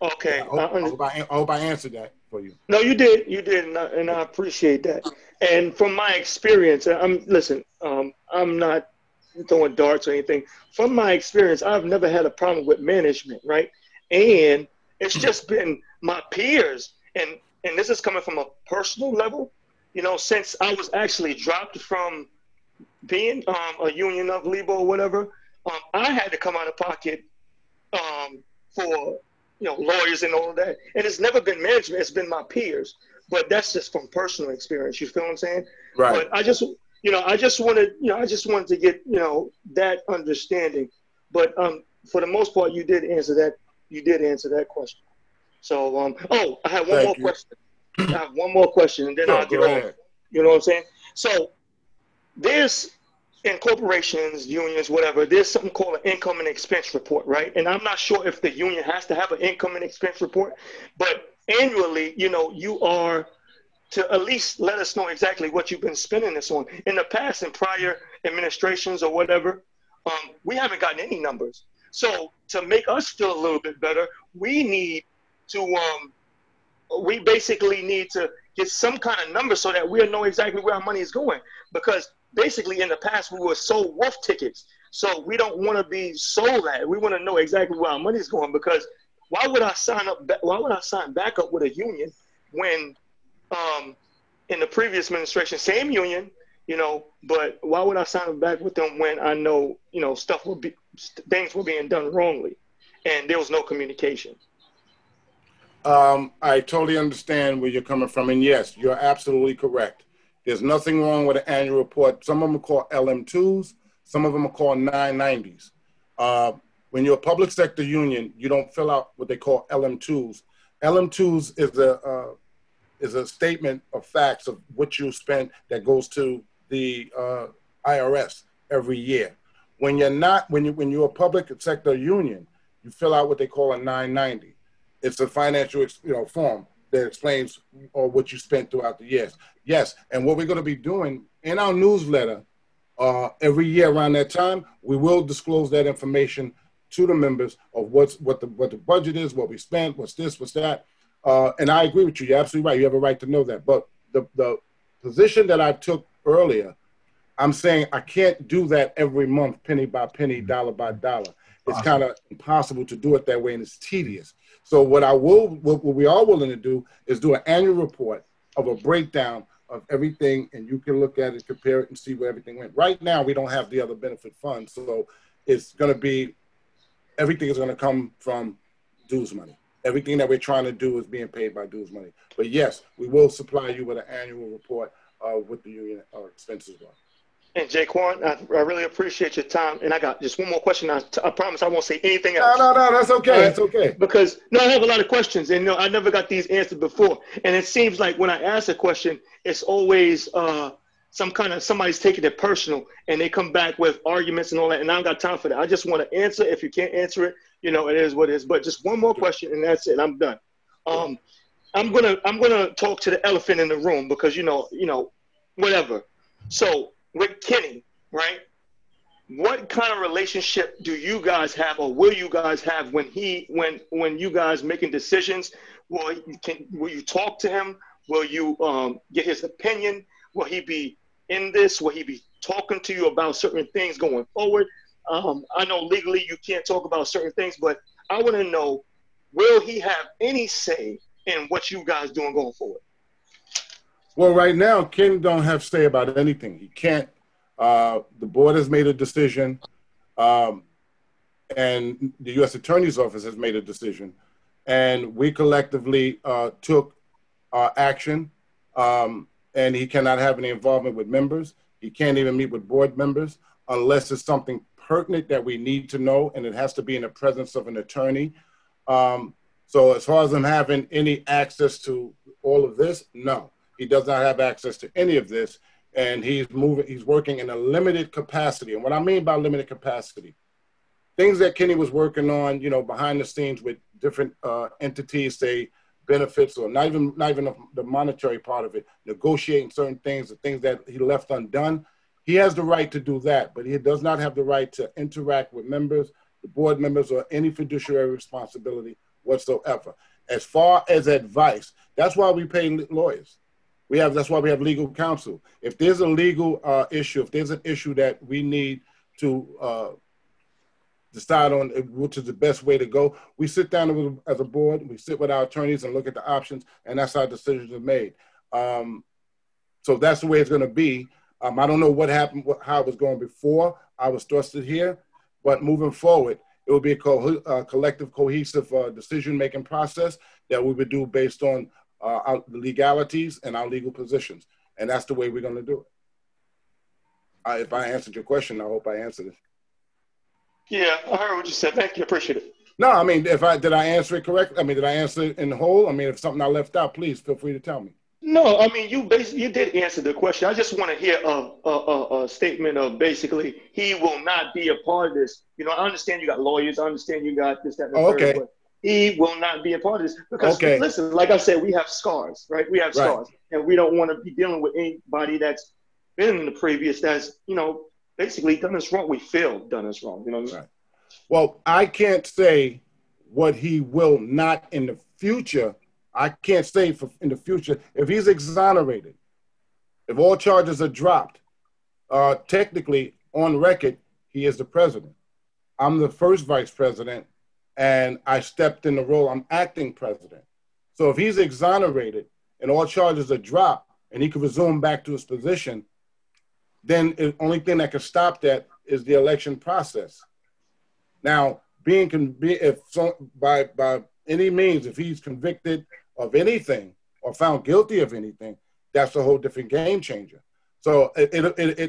Okay. I hope I answered that for you. No, you did, and I appreciate that. And from my experience, I'm not throwing darts or anything. From my experience, I've never had a problem with management, right? And it's just been my peers, and this is coming from a personal level. You know, since I was actually dropped from being a union of LEEBA or whatever, I had to come out of pocket for lawyers and all of that. And it's never been management, it's been my peers. But that's just from personal experience, you feel what I'm saying? Right. But I just wanted to get, that understanding. But for the most part, you did answer that question. So, I have one more question. I have one more question, and then I'll get on. You know what I'm saying? So there's, in corporations, unions, whatever, there's something called an income and expense report, right? And I'm not sure if the union has to have an income and expense report, but annually, you are to at least let us know exactly what you've been spending this on. In the past, in prior administrations or whatever, we haven't gotten any numbers. So to make us feel a little bit better, we need to, we basically need to get some kind of number so that we'll know exactly where our money is going. Because basically in the past we were sold wolf tickets. So we don't want to be sold that. We want to know exactly where our money is going, because why would I sign back up with a union when in the previous administration, same union, but why would I sign back with them when I know, things were being done wrongly and there was no communication? I totally understand where you're coming from. And yes, you're absolutely correct. There's nothing wrong with an annual report. Some of them are called LM2s. Some of them are called 990s. When you're a public sector union, you don't fill out what they call LM2s. LM2s is a statement of facts of what you spent that goes to the IRS every year. When you're a public sector union, you fill out what they call a 990. It's a financial, form that explains what you spent throughout the years. Yes, and what we're going to be doing in our newsletter every year around that time, we will disclose that information to the members of what the budget is, what we spent, what's this, what's that. And I agree with you. You're absolutely right. You have a right to know that. But the position that I took earlier, I'm saying I can't do that every month, penny by penny, dollar by dollar. It's kind of impossible to do it that way, and it's tedious. So what we are willing to do is do an annual report of a breakdown of everything, and you can look at it, compare it, and see where everything went. Right now, we don't have the other benefit funds, so it's going to be, everything is going to come from dues money. Everything that we're trying to do is being paid by dues money. But yes, we will supply you with an annual report with the union expenses were. And Jaquan, I really appreciate your time. And I got just one more question. I promise I won't say anything else. No, that's okay. It's okay. Because I have a lot of questions, and I never got these answered before. And it seems like when I ask a question, it's always somebody's taking it personal, and they come back with arguments and all that. And I don't got time for that. I just want to answer. If you can't answer it, it is what it is. But just one more question, and that's it. I'm done. I'm gonna talk to the elephant in the room because whatever. So with Kenny, right? What kind of relationship do you guys have, or will you guys have when you guys making decisions? Will you talk to him? Will you get his opinion? Will he be in this? Will he be talking to you about certain things going forward? I know legally you can't talk about certain things, but I want to know, will he have any say in what you guys doing going forward? Well, right now, Ken don't have say about anything. He can't. The board has made a decision, and the U.S. Attorney's Office has made a decision, and we collectively took action, and he cannot have any involvement with members. He can't even meet with board members unless it's something pertinent that we need to know, and it has to be in the presence of an attorney. So as far as him having any access to all of this, no. He does not have access to any of this, and he's working in a limited capacity. And what I mean by limited capacity, things that Kenny was working on, behind the scenes with different entities, say benefits, or not even the monetary part of it, negotiating certain things, the things that he left undone. He has the right to do that, but he does not have the right to interact with members, the board members, or any fiduciary responsibility whatsoever. As far as advice, that's why we pay lawyers. That's why we have legal counsel. If there's a legal issue, if there's an issue that we need to decide on which is the best way to go, we sit down as a board, we sit with our attorneys and look at the options, and that's how decisions are made. So that's the way it's going to be. I don't know what happened, how it was going before I was thrusted here, but moving forward, it will be a collective, cohesive decision-making process that we would do based on the legalities and our legal positions. And that's the way we're going to do it. If I answered your question, I hope I answered it. Yeah, I heard what you said. Thank you. Appreciate it. No, I mean, did I answer it correctly? I mean, did I answer it in whole? I mean, if something I left out, please feel free to tell me. No, I mean, you did answer the question. I just want to hear a statement of basically he will not be a part of this. I understand you got lawyers. I understand you got this, that, and the third. Okay. But he will not be a part of this because, listen, like I said, we have scars, right? We have scars, and we don't want to be dealing with anybody that's been in the previous that's, basically done us wrong. We feel done us wrong. You know what I mean? Right. Well, I can't say what he will not in the future. I can't say in the future if he's exonerated, if all charges are dropped. Technically, on record, he is the president. I'm the first vice president. And I stepped in the role, I'm acting president. So if he's exonerated and all charges are dropped and he can resume back to his position, then the only thing that can stop that is the election process. Now, by any means, if he's convicted of anything or found guilty of anything, that's a whole different game changer. So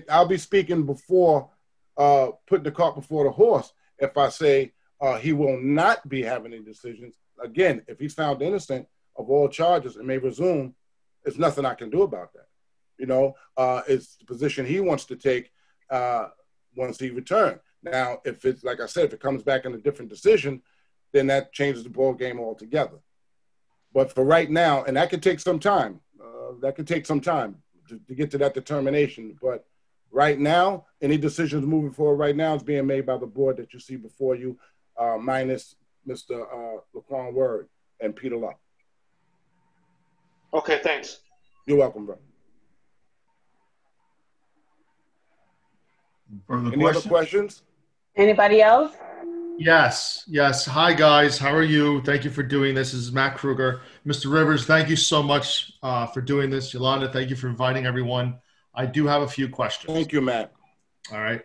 I'll be speaking before putting the cart before the horse if I say, he will not be having any decisions. Again, if he's found innocent of all charges and may resume, there's nothing I can do about that. It's the position he wants to take once he returns. Now, if it's, like I said, if it comes back in a different decision, then that changes the ball game altogether. But for right now, and that could take some time. To get to that determination. But right now, any decisions moving forward right now is being made by the board that you see before you, minus Mr. Laquan Word and Peter Love. Okay, thanks. You're welcome, bro. Any other questions? Anybody else? Yes. Hi, guys. How are you? Thank you for doing this. This is Matt Kruger. Mr. Rivers, thank you so much for doing this. Yolanda, thank you for inviting everyone. I do have a few questions. Thank you, Matt. All right.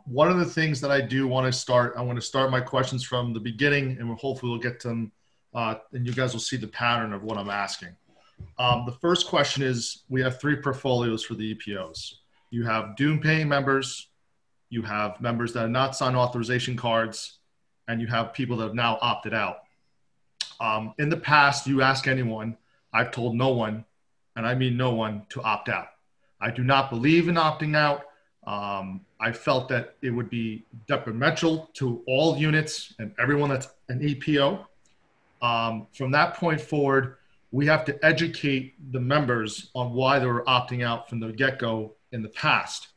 One of the things that I do want to start, I want to start my questions from the beginning, and hopefully we'll get to them, and you guys will see the pattern of what I'm asking. The first question is, we have 3 portfolios for the EPOs. You have due paying members, you have members that have not signed authorization cards, and you have people that have now opted out. In the past, you ask anyone, I've told no one, and I mean no one, to opt out. I do not believe in opting out. I felt that it would be detrimental to all units and everyone that's an EPO. From that point forward, we have to educate the members on why they were opting out from the get-go in the past.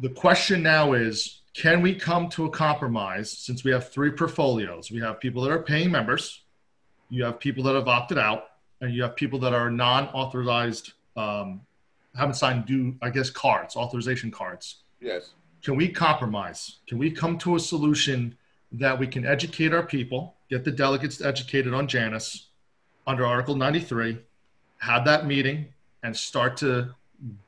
The question now is, can we come to a compromise since we have 3 portfolios? We have people that are paying members, you have people that have opted out, and you have people that are non-authorized, haven't signed cards, authorization cards. Yes. Can we compromise? Can we come to a solution that we can educate our people, get the delegates educated on Janus under Article 93, have that meeting, and start to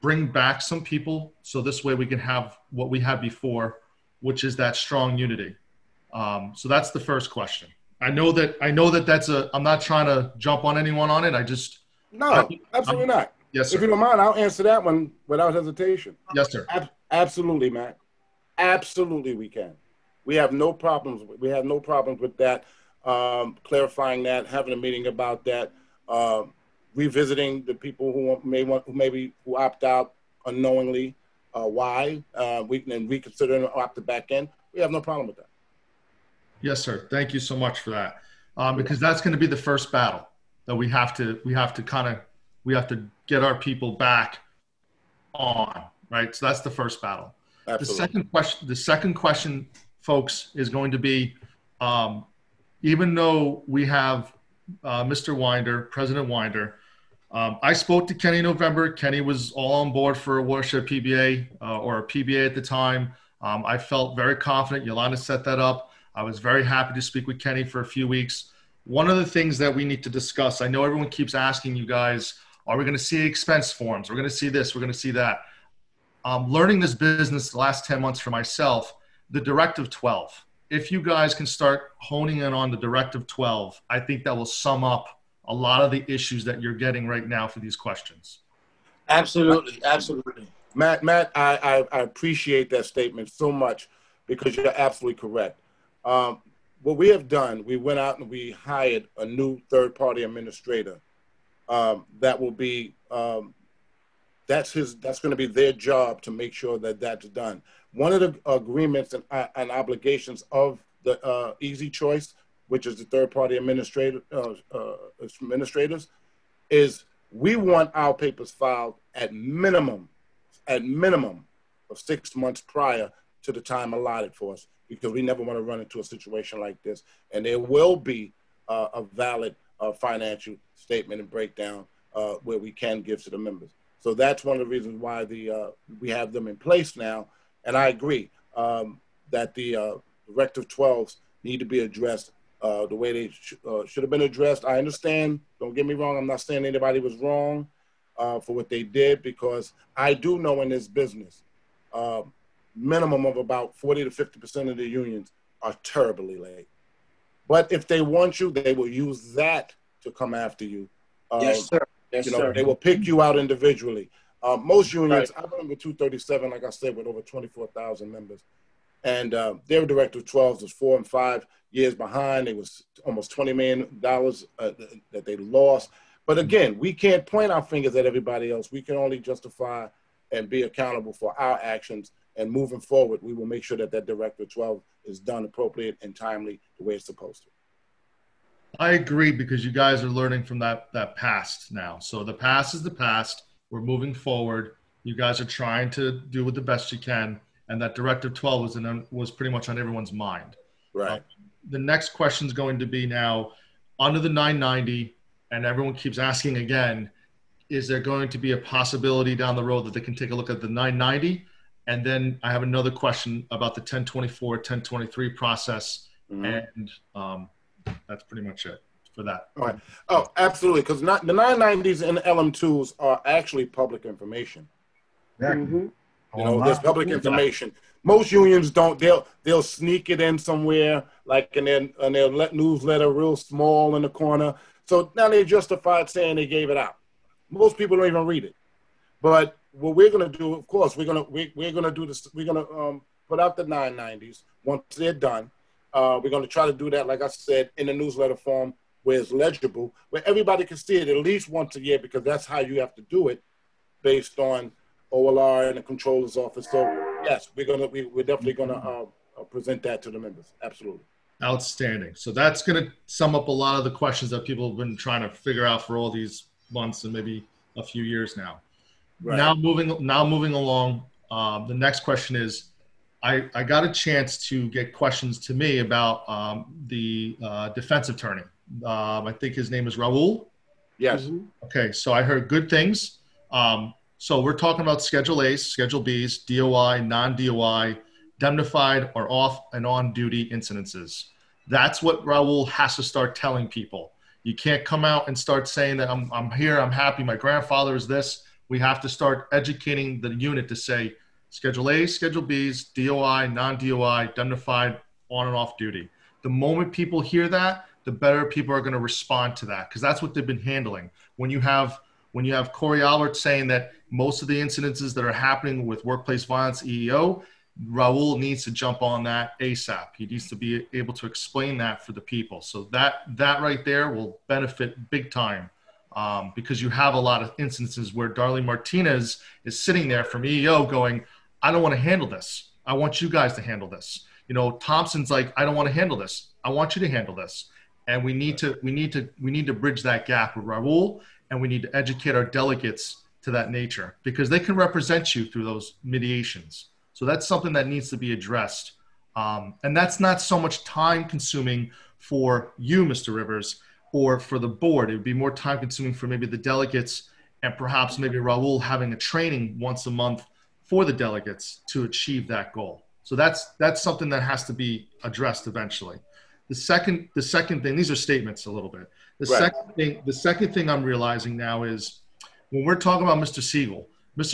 bring back some people so this way we can have what we had before, which is that strong unity. So that's the first question. I know that that's I'm not trying to jump on anyone on it. Absolutely not. Yes, sir. If you don't mind, I'll answer that one without hesitation. Yes, sir. Absolutely, Matt. Absolutely, we can. We have no problems. We have no problems with that. Clarifying that, having a meeting about that, revisiting the people who opt out unknowingly, why, we can reconsider and opt back in. We have no problem with that. Yes, sir. Thank you so much for that. Because that's going to be the first battle that we have to get our people back on, right? So that's the first battle. Absolutely. The second question, folks, is going to be, even though we have Mr. Winder, President Winder, I spoke to Kenny in November. Kenny was all on board for a watershed PBA or a PBA at the time. I felt very confident. Yolanda set that up. I was very happy to speak with Kenny for a few weeks. One of the things that we need to discuss, I know everyone keeps asking you guys, are we going to see expense forms? We're going to see this, we're going to see that. Learning this business the last 10 months for myself, the Directive 12. If you guys can start honing in on the Directive 12, I think that will sum up a lot of the issues that you're getting right now for these questions. Absolutely, absolutely. Matt, I appreciate that statement so much because you're absolutely correct. What we have done, we went out and we hired a new third-party administrator that will be, that's going to be their job to make sure that that's done. One of the agreements and obligations of the Easy Choice, which is the third-party administrators, is we want our papers filed at minimum of 6 months prior to the time allotted for us, because we never want to run into a situation like this. And there will be a valid financial statement and breakdown where we can give to the members. So that's one of the reasons why we have them in place now. And I agree that the Directive 12s need to be addressed the way they should have been addressed. I understand, don't get me wrong, I'm not saying anybody was wrong for what they did, because I do know in this business, minimum of about 40 to 50% of the unions are terribly late. But if they want you, they will use that to come after you. Yes, sir. Yes, sir. They will pick you out individually. Most unions, I remember 237, like I said, with over 24,000 members. And their Directive 12s was 4 and 5 years behind. It was almost $20 million that they lost. But again, we can't point our fingers at everybody else. We can only justify and be accountable for our actions. And moving forward, we will make sure that that Directive 12 is done appropriate and timely the way it's supposed to. I agree, because you guys are learning from that past now. So the past is the past. We're moving forward. You guys are trying to do with the best you can, and that Directive 12 was pretty much on everyone's mind. Right. The next question is going to be now under the 990, and everyone keeps asking again, is there going to be a possibility down the road that they can take a look at the 990? And then I have another question about the 1024, 1023 process. And that's pretty much it for that. All right. Oh, absolutely. Because the 990s and the LM2s are actually public information. Exactly. You know, there's public information. Most unions don't. They'll sneak it in somewhere, like in their newsletter, real small in the corner. So now they justified saying they gave it out. Most people don't even read it. But what we're going to do, of course, we're going to do this. We're going to put out the 990s once they're done. We're going to try to do that, like I said, in the newsletter form where it's legible, where everybody can see it at least once a year, because that's how you have to do it based on OLR and the controller's office. So yes, we're definitely going to present that to the members. Absolutely. Outstanding. So that's going to sum up a lot of the questions that people have been trying to figure out for all these months and maybe a few years now. Right. Now moving along, the next question is, I got a chance to get questions to me about the defense attorney. I think his name is Raul. Yes. Okay, so I heard good things. So we're talking about Schedule A's, Schedule B's, DOI, non-DOI, indemnified or off and on duty incidences. That's what Raul has to start telling people. You can't come out and start saying that I'm here, I'm happy, my grandfather is this. We have to start educating the unit to say Schedule A, Schedule B's, DOI, non-DOI, indemnified, on and off duty. The moment people hear that, the better people are going to respond to that, because that's what they've been handling. When you have Corey Albert saying that most of the incidences that are happening with workplace violence EEO, Raul needs to jump on that ASAP. He needs to be able to explain that for the people. So that right there will benefit big time, because you have a lot of instances where Darlene Martinez is sitting there from EEO going, I don't want to handle this. I want you guys to handle this. You know, Thompson's like, I don't want to handle this. I want you to handle this. And we need to bridge that gap with Raul, and we need to educate our delegates to that nature, because they can represent you through those mediations. So that's something that needs to be addressed. And that's not so much time consuming for you, Mr. Rivers, or for the board. It would be more time consuming for maybe the delegates, and perhaps maybe Raul having a training once a month for the delegates to achieve that goal. So that's something that has to be addressed eventually. The second thing, these are statements a little bit. The second thing I'm realizing now is when we're talking about Mr.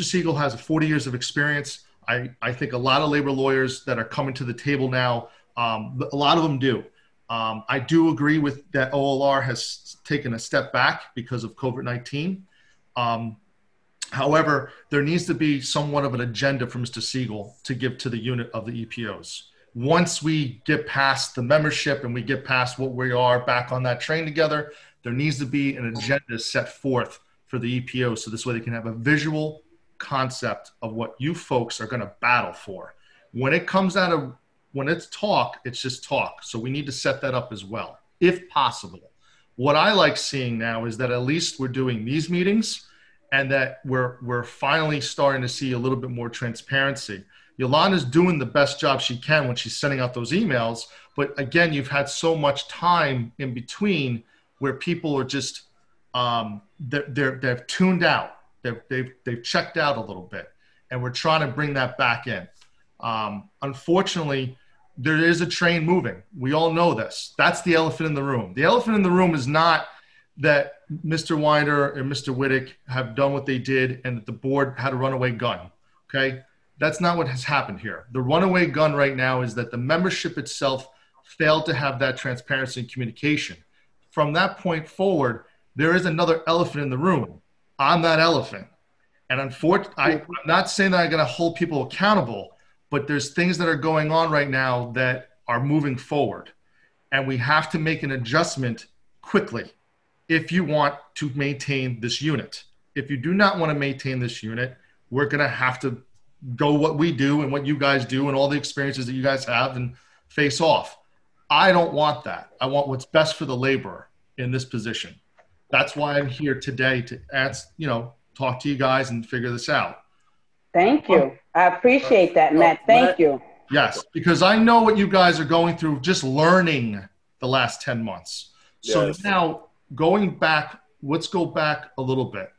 Siegel has 40 years of experience. I think a lot of labor lawyers that are coming to the table now, a lot of them do. I do agree with that OLR has taken a step back because of COVID-19. However, there needs to be somewhat of an agenda for Mr. Siegel to give to the unit of the EPOs. Once we get past the membership and we get past what we are back on that train together, there needs to be an agenda set forth for the EPOs, so this way they can have a visual concept of what you folks are going to battle for. When it's talk, it's just talk. So we need to set that up as well, if possible. What I like seeing now is that at least we're doing these meetings, and that we're finally starting to see a little bit more transparency. Yolanda's doing the best job she can when she's sending out those emails. But again, you've had so much time in between where people are just, they've tuned out. They've checked out a little bit, and we're trying to bring that back in. Unfortunately, there is a train moving. We all know this. That's the elephant in the room. The elephant in the room is not that Mr. Winder and Mr. Wittick have done what they did and that the board had a runaway gun, okay? That's not what has happened here. The runaway gun right now is that the membership itself failed to have that transparency and communication. From that point forward, there is another elephant in the room. I'm that elephant. And unfortunately, I'm not saying that I'm going to hold people accountable, but there's things that are going on right now that are moving forward. And we have to make an adjustment quickly if you want to maintain this unit. If you do not want to maintain this unit, we're going to have to go what we do and what you guys do and all the experiences that you guys have and face off. I don't want that. I want what's best for the laborer. in this position. That's why I'm here today to ask, talk to you guys and figure this out. Thank you. I appreciate that, Matt. Thank you. Yes, because I know what you guys are going through just learning the last 10 months. So now going back, let's go back a little bit.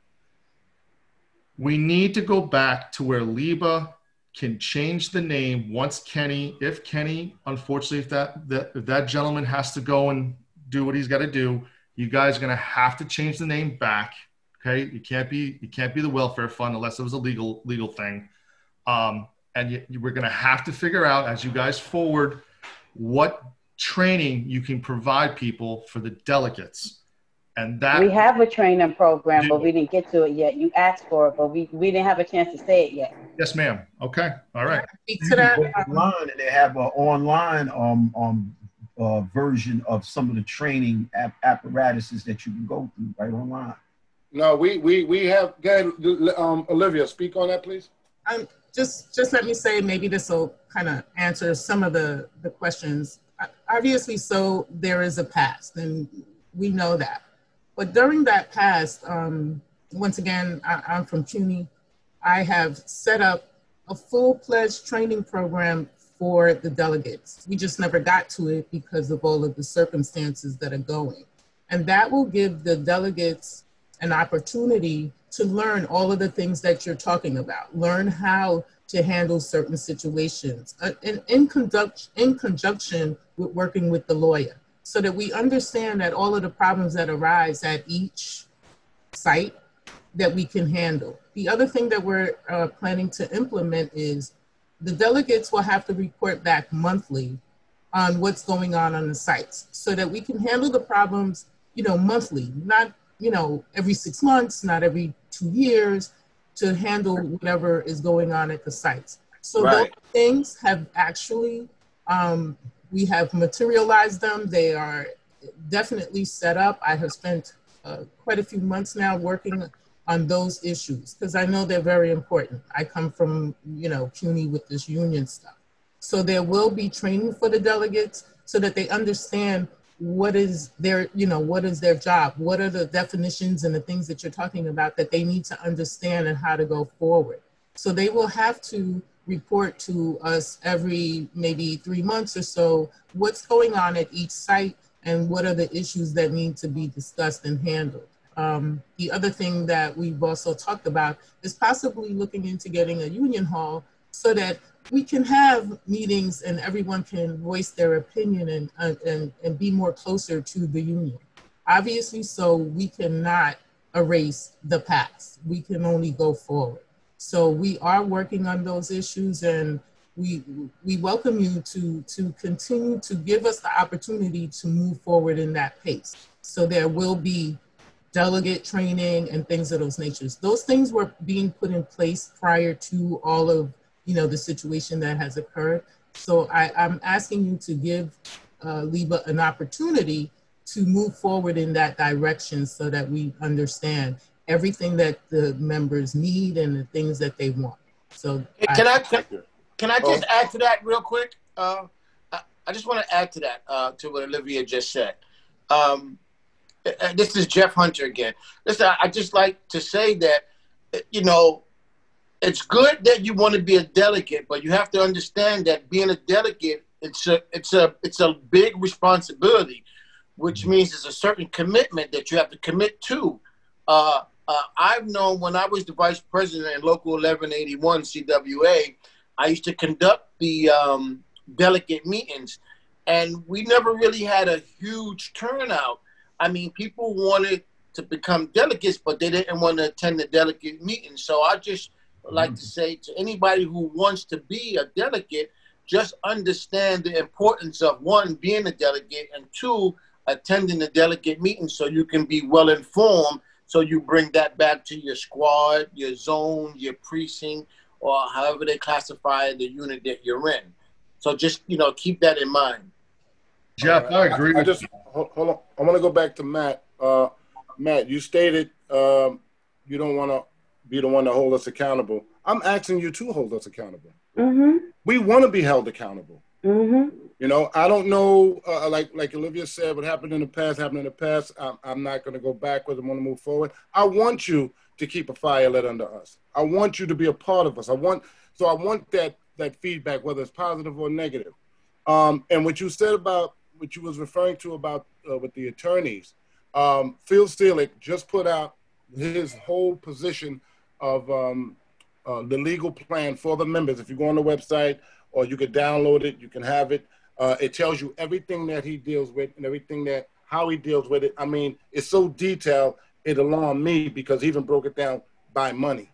We need to go back to where LEEBA can change the name once if Kenny, unfortunately, if that gentleman has to go and do what he's got to do, you guys are going to have to change the name back. Okay. You can't be the welfare fund unless it was a legal thing. And we're going to have to figure out as you guys forward, what training you can provide people for the delegates. And that we have a training program, but we didn't get to it yet. You asked for it, but we didn't have a chance to say it yet. Yes, ma'am. Okay. All right. To that online, and they have an online version of some of the training apparatuses that you can go through right online. No, we have. Go ahead, Olivia, speak on that, please. Just let me say, maybe this will kind of answer some of the questions. Obviously, so there is a past, and we know that. But during that past, once again, I'm from CUNY. I have set up a full-fledged training program for the delegates. We just never got to it because of all of the circumstances that are going. And that will give the delegates an opportunity to learn all of the things that you're talking about, learn how to handle certain situations in conjunction with working with the lawyer, so that we understand that all of the problems that arise at each site that we can handle. The other thing that we're planning to implement is the delegates will have to report back monthly on what's going on the sites, so that we can handle the problems, monthly, not, every 6 months, not every 2 years, to handle whatever is going on at the sites. So those things have actually, we have materialized them. They are definitely set up. I have spent quite a few months now working on those issues because I know they're very important. I come from, CUNY with this union stuff. So there will be training for the delegates so that they understand what is their job, what are the definitions and the things that you're talking about that they need to understand and how to go forward. So they will have to report to us every maybe 3 months or so what's going on at each site and what are the issues that need to be discussed and handled. The other thing that we've also talked about is possibly looking into getting a union hall so that we can have meetings and everyone can voice their opinion and be more closer to the union. Obviously, so we cannot erase the past. We can only go forward. So we are working on those issues, and we welcome you to continue to give us the opportunity to move forward in that pace. So there will be delegate training and things of those natures. Those things were being put in place prior to all of the situation that has occurred. So I'm asking you to give LEEBA an opportunity to move forward in that direction so that we understand everything that the members need and the things that they want. So can I just add to that real quick? I just want to add to that, to what Olivia just said. This is Jeff Hunter again. Listen, I just like to say that, it's good that you want to be a delegate, but you have to understand that being a delegate, it's a big responsibility, which means it's a certain commitment that you have to commit to. I've known when I was the vice president in Local 1181 CWA, I used to conduct the delegate meetings, and we never really had a huge turnout. I mean, people wanted to become delegates, but they didn't want to attend the delegate meetings. So I just like to say to anybody who wants to be a delegate, just understand the importance of, one, being a delegate, and two, attending the delegate meeting so you can be well informed, so you bring that back to your squad, your zone, your precinct, or however they classify the unit that you're in. So just, keep that in mind. Jeff, I agree. Hold on. I want to go back to Matt. Matt, you stated you don't want to be the one to hold us accountable. I'm asking you to hold us accountable. Mm-hmm. We want to be held accountable. Mm-hmm. You know, I don't know, like Olivia said, what happened in the past happened in the past. I'm not going to go backwards. I want to move forward. I want you to keep a fire lit under us. I want you to be a part of us. I want that feedback, whether it's positive or negative. And what you said about, what you was referring to about with the attorneys, Phil Steelick just put out his whole position of the legal plan for the members. If you go on the website, or you can download it, you can have it. It tells you everything that he deals with and everything that, how he deals with it. I mean, it's so detailed, it alarmed me because he even broke it down by money,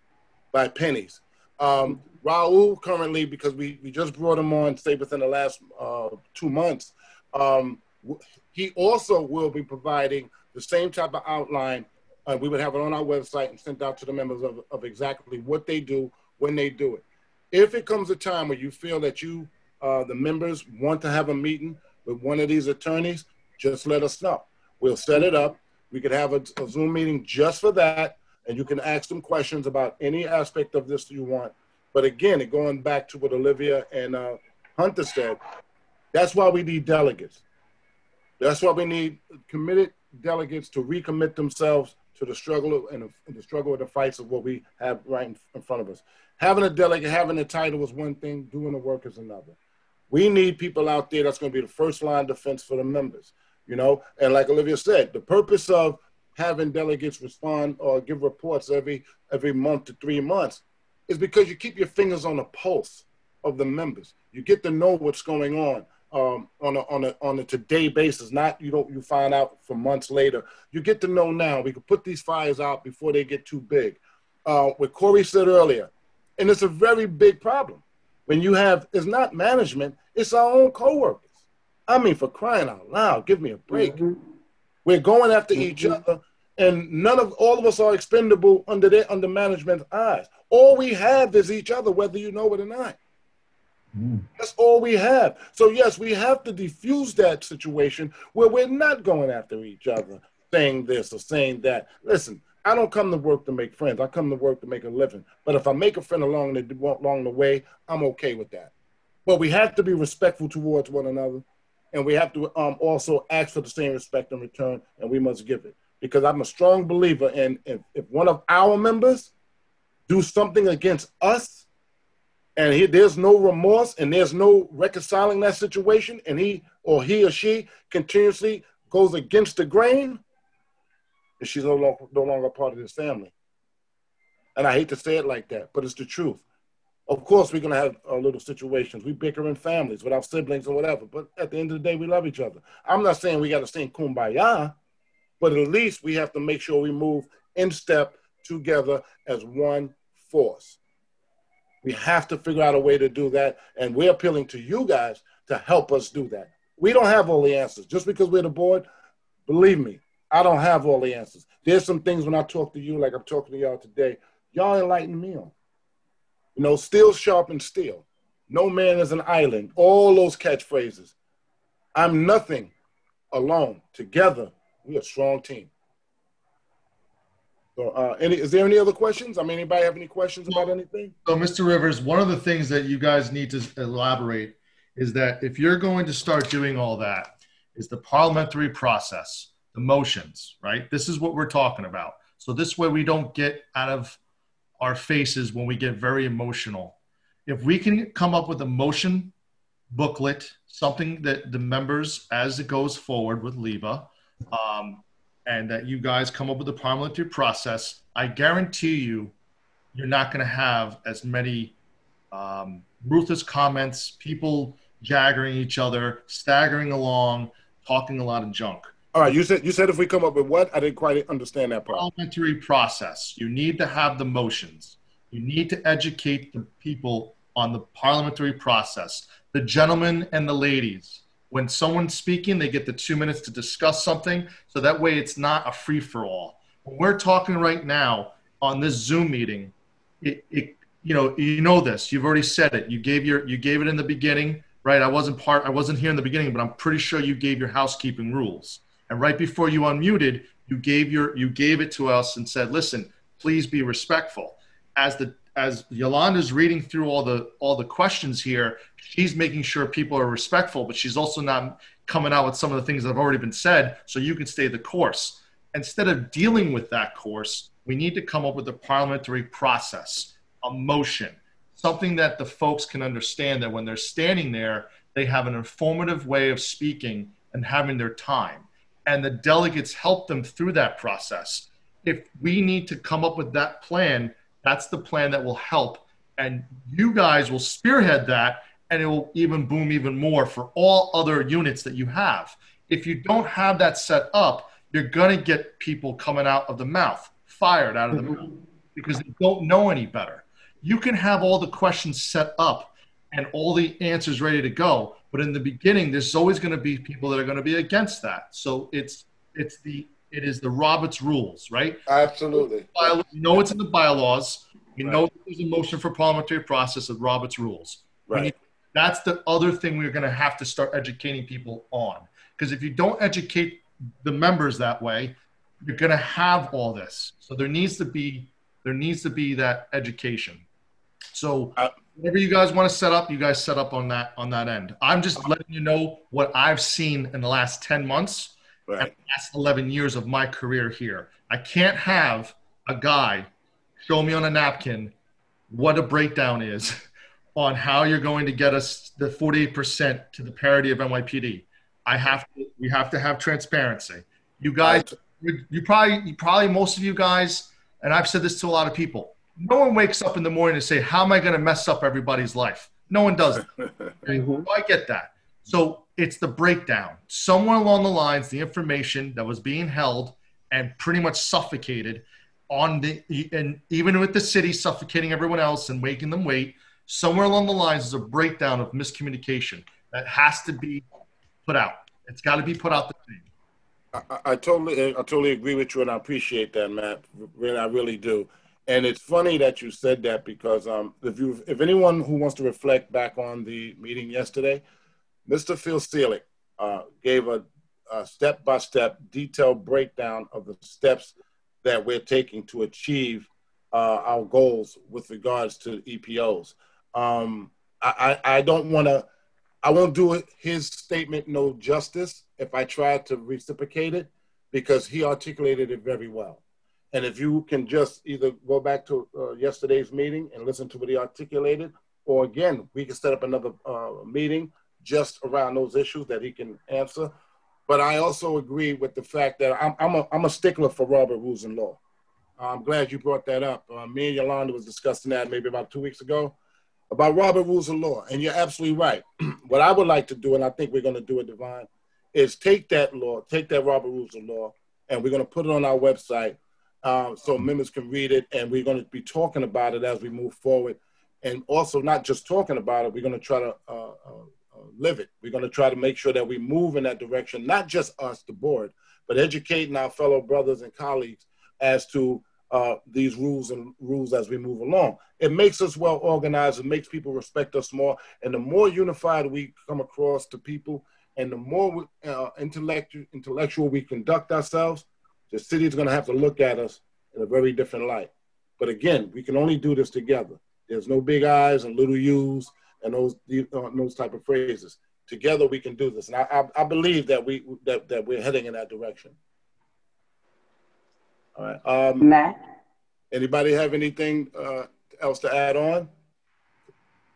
by pennies. Raul currently, because we just brought him on, say within the last 2 months, he also will be providing the same type of outline. We would have it on our website and sent out to the members of exactly what they do, when they do it. If it comes a time where you feel that you, the members, want to have a meeting with one of these attorneys, just let us know. We'll set it up. We could have a Zoom meeting just for that, and you can ask them questions about any aspect of this you want. But again, going back to what Olivia and Hunter said, that's why we need delegates. That's why we need committed delegates to recommit themselves to the struggle and the struggle and the fights of what we have right in front of us. Having a delegate, having a title is one thing, doing the work is another. We need people out there that's going to be the first line defense for the members, you know? And like Olivia said, the purpose of having delegates respond or give reports every month to 3 months is because you keep your fingers on the pulse of the members. You get to know what's going on a today basis, not you find out for months later. You get to know now. We can put these fires out before they get too big. What Corey said earlier, and it's a very big problem. When you have, it's not management, it's our own coworkers. I mean, for crying out loud, give me a break. We're going after each other, and all of us are expendable under management's eyes. All we have is each other, whether you know it or not. That's all we have. So yes, we have to diffuse that situation where we're not going after each other, saying this or saying that. Listen, I don't come to work to make friends. I come to work to make a living. But if I make a friend along the way, I'm okay with that. But we have to be respectful towards one another, and we have to also ask for the same respect in return, and we must give it. Because I'm a strong believer in if one of our members do something against us, and there's no remorse and there's no reconciling that situation, and he or she continuously goes against the grain, and she's no longer part of this family. And I hate to say it like that, but it's the truth. Of course, we're going to have little situations. We bicker in families with our siblings or whatever, but at the end of the day, we love each other. I'm not saying we got to sing Kumbaya, but at least we have to make sure we move in step together as one force. We have to figure out a way to do that, and we're appealing to you guys to help us do that. We don't have all the answers. Just because we're the board, believe me, I don't have all the answers. There's some things when I talk to you, like I'm talking to y'all today, y'all enlighten me on. You know, steel sharpens steel. No man is an island. All those catchphrases. I'm nothing alone. Together, we're a strong team. So, is there any other questions? I mean, anybody have any questions about anything? So, Mr. Rivers, one of the things that you guys need to elaborate is that if you're going to start doing all that, is the parliamentary process, the motions, right? This is what we're talking about. So this way we don't get out of our faces when we get very emotional. If we can come up with a motion booklet, something that the members, as it goes forward with LEEBA, and that you guys come up with a parliamentary process, I guarantee you, you're not going to have as many ruthless comments, people jaggering each other, staggering along, talking a lot of junk. All right, you said if we come up with what? I didn't quite understand that part. Parliamentary process. You need to have the motions. You need to educate the people on the parliamentary process. The gentlemen and the ladies. When someone's speaking, they get the 2 minutes to discuss something, so that way it's not a free-for-all. When we're talking right now on this Zoom meeting, you know this. You've already said it. You gave it in the beginning, right? I wasn't here in the beginning, but I'm pretty sure you gave your housekeeping rules. And right before you unmuted, you gave it to us and said, "Listen, please be respectful." As as Yolanda's reading through all the questions here, she's making sure people are respectful, but she's also not coming out with some of the things that have already been said, so you can stay the course. Instead of dealing with that course, we need to come up with a parliamentary process, a motion, something that the folks can understand that when they're standing there, they have an informative way of speaking and having their time. And the delegates help them through that process. If we need to come up with that plan, that's the plan that will help. And you guys will spearhead that, and it will even boom even more for all other units that you have. If you don't have that set up, you're going to get people coming out of the mouth, fired out of the mouth, because they don't know any better. You can have all the questions set up and all the answers ready to go, but in the beginning, there's always going to be people that are going to be against that. So it is the Roberts rules, right? Absolutely. You know it's in the bylaws. You know there's a motion for parliamentary process of Roberts rules. Right. That's the other thing we're going to have to start educating people on. Because if you don't educate the members that way, you're going to have all this. So there needs to be that education. So whatever you guys want to set up, you guys set up on that end. I'm just letting you know what I've seen in the last 10 months and the last 11 years of my career here. I can't have a guy show me on a napkin what a breakdown is on how you're going to get us the 48% to the parity of NYPD. We have to have transparency. You guys, you probably most of you guys, and I've said this to a lot of people, no one wakes up in the morning and say, how am I going to mess up everybody's life? No one does it. Okay? I get that. So it's the breakdown. Somewhere along the lines, the information that was being held and pretty much suffocated and even with the city suffocating everyone else and making them wait, somewhere along the lines is a breakdown of miscommunication that has to be put out. It's got to be put out the thing. I totally agree with you, and I appreciate that, Matt. I really do. And it's funny that you said that because if anyone who wants to reflect back on the meeting yesterday, Mr. Phil Seelig gave a step-by-step detailed breakdown of the steps that we're taking to achieve our goals with regards to EPOs. I won't do his statement no justice if I try to reciprocate it, because he articulated it very well. And if you can just either go back to yesterday's meeting and listen to what he articulated, or again, we can set up another meeting just around those issues that he can answer. But I also agree with the fact that I'm a stickler for Robert Rules and Law. I'm glad you brought that up. Me and Yolanda was discussing that maybe about 2 weeks ago about Robert Rules of Law. And you're absolutely right. What I would like to do, and I think we're going to do it, Divine, is take that Robert Rules of Law, and we're going to put it on our website so members can read it. And we're going to be talking about it as we move forward. And also not just talking about it, we're going to try to live it. We're going to try to make sure that we move in that direction, not just us, the board, but educating our fellow brothers and colleagues as to these rules as we move along. It makes us well organized. It makes people respect us more. And the more unified we come across to people, and the more intellectual we conduct ourselves, the city is going to have to look at us in a very different light. But again, we can only do this together. There's no big I's and little U's and those type of phrases. Together we can do this, and I believe that we're heading in that direction. All right. Matt? Anybody have anything else to add on?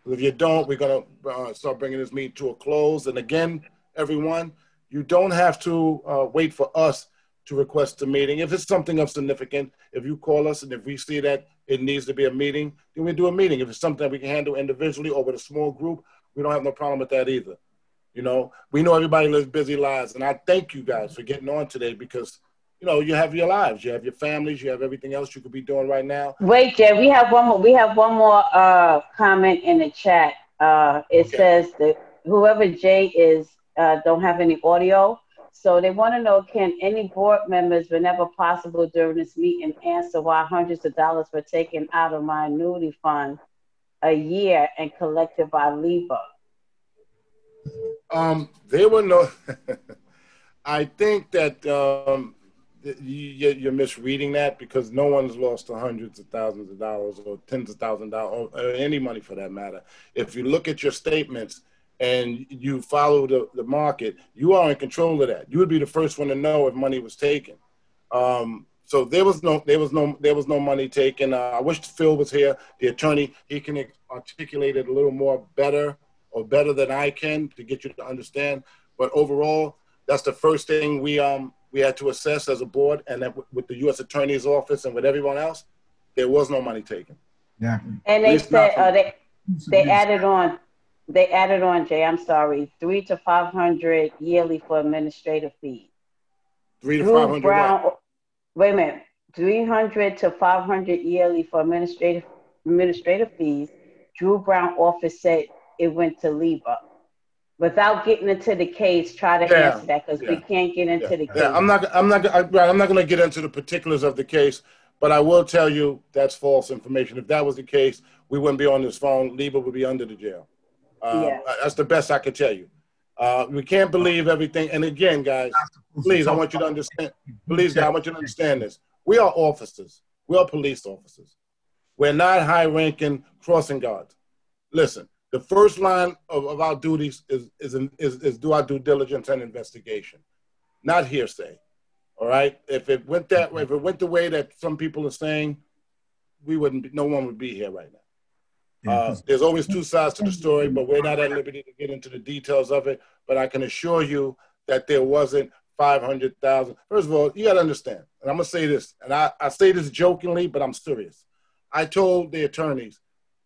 If you don't, we're going to start bringing this meeting to a close. And again, everyone, you don't have to wait for us to request a meeting. If it's something of significance, if you call us and if we see that it needs to be a meeting, then we do a meeting. If it's something that we can handle individually or with a small group, we don't have no problem with that either. You know, we know everybody lives busy lives, and I thank you guys for getting on today because, you know, you have your lives, you have your families, you have everything else you could be doing right now. Wait, Jay, we have one more comment in the chat. It says that whoever Jay is don't have any audio. So they want to know, can any board members, whenever possible during this meeting, answer why hundreds of dollars were taken out of my annuity fund a year and collected by LEEBA? There were no, I think that you're misreading that, because no one's lost hundreds of thousands of dollars or tens of thousands of dollars or any money for that matter. If you look at your statements and you follow the market, you are in control of that. You would be the first one to know if money was taken. So there was no money taken. I wish Phil was here, the attorney. He can articulate it a little more better than I can to get you to understand. But overall, that's the first thing we had to assess as a board, and that with the U.S. Attorney's Office and with everyone else, there was no money taken. Yeah. And they said they added on. They added on, Jay. I'm sorry, 300 to 500 yearly for administrative fees. 300 to 500. Brown, wait a minute. 300 to 500 yearly for administrative fees. Drew Brown office said it went to LEEBA. Without getting into the case, try to answer that, because we can't get into the case. Yeah, I'm not going to get into the particulars of the case, but I will tell you that's false information. If that was the case, we wouldn't be on this phone. LEEBA would be under the jail. That's the best I could tell you. We can't believe everything. And again, guys, please, I want you to understand. Please, guys, I want you to understand this. We are officers. We are police officers. We're not high-ranking crossing guards. Listen. The first line of our duties is do our due diligence and investigation, not hearsay. All right. If it went that way, if it went the way that some people are saying, no one would be here right now. There's always two sides to the story, but we're not at liberty to get into the details of it. But I can assure you that there wasn't 500,000. First of all, you got to understand, and I'm gonna say this, and I say this jokingly, but I'm serious. I told the attorneys,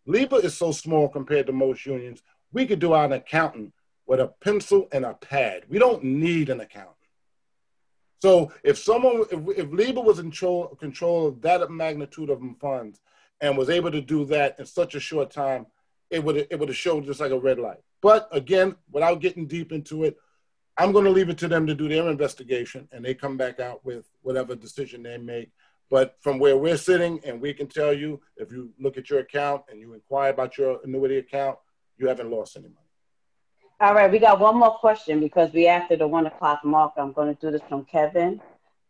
LEEBA is so small compared to most unions. We could do an accountant with a pencil and a pad. We don't need an accountant. So if LEEBA was in control of that magnitude of funds and was able to do that in such a short time, it would have showed just like a red light. But again, without getting deep into it, I'm going to leave it to them to do their investigation, and they come back out with whatever decision they make. But from where we're sitting, and we can tell you, if you look at your account and you inquire about your annuity account, you haven't lost any money. All right, we got one more question because we're after the 1 o'clock mark. I'm going to do this from Kevin.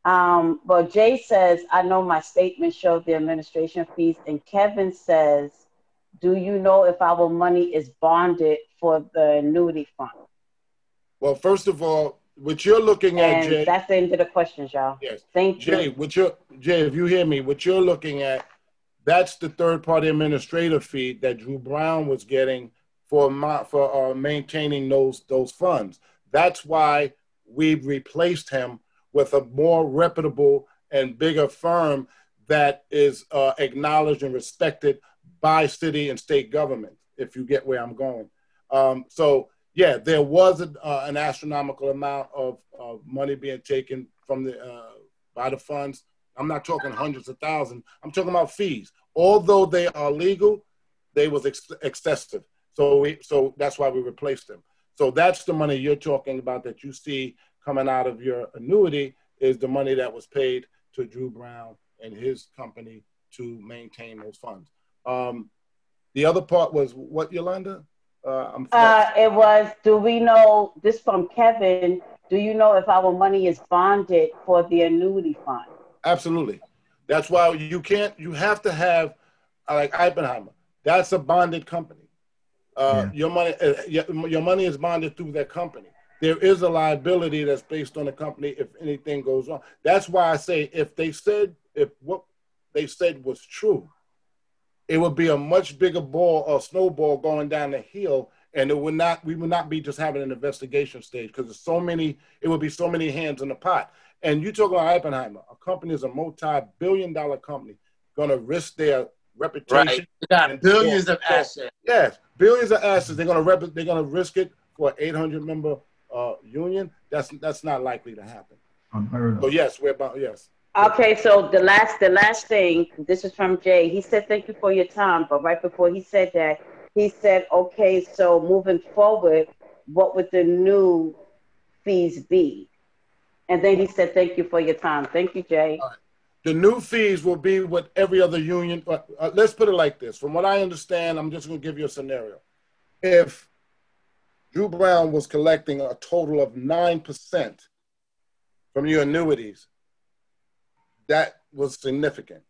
But Jay says, I know my statement showed the administration fees. And Kevin says, do you know if our money is bonded for the annuity fund? Well, first of all, what you're looking at, Jay. That's the end of the questions, y'all. Yes. Thank you. Jay, if you hear me, what you're looking at, that's the third-party administrative fee that Drew Brown was getting for maintaining those funds. That's why we've replaced him with a more reputable and bigger firm that is acknowledged and respected by city and state government, if you get where I'm going. Yeah, there was an astronomical amount of money being taken from by the funds. I'm not talking hundreds of thousands. I'm talking about fees. Although they are legal, they was excessive. So that's why we replaced them. So that's the money you're talking about that you see coming out of your annuity is the money that was paid to Drew Brown and his company to maintain those funds. The other part was what, Yolanda? It was, do we know, this from Kevin, do you know if our money is bonded for the annuity fund? Absolutely. That's why you have to have, like Oppenheimer, that's a bonded company. Your money is bonded through that company. There is a liability that's based on the company if anything goes wrong. That's why I say if what they said was true, it would be a much bigger ball or snowball going down the hill, and we would not be just having an investigation stage because it would be so many hands in the pot. And you talk about Oppenheimer, a company is a multi-billion-dollar company going to risk their reputation. Right. They got billions of assets. Yes, billions of assets. They're going to risk it for an 800-member union. That's not likely to happen. So yes, yes. Okay, so the last thing, this is from Jay. He said, thank you for your time. But right before he said that, he said, okay, so moving forward, what would the new fees be? And then he said, thank you for your time. Thank you, Jay. Right. The new fees will be what every other union, let's put it like this. From what I understand, I'm just going to give you a scenario. If Drew Brown was collecting a total of 9% from your annuities, that was significant.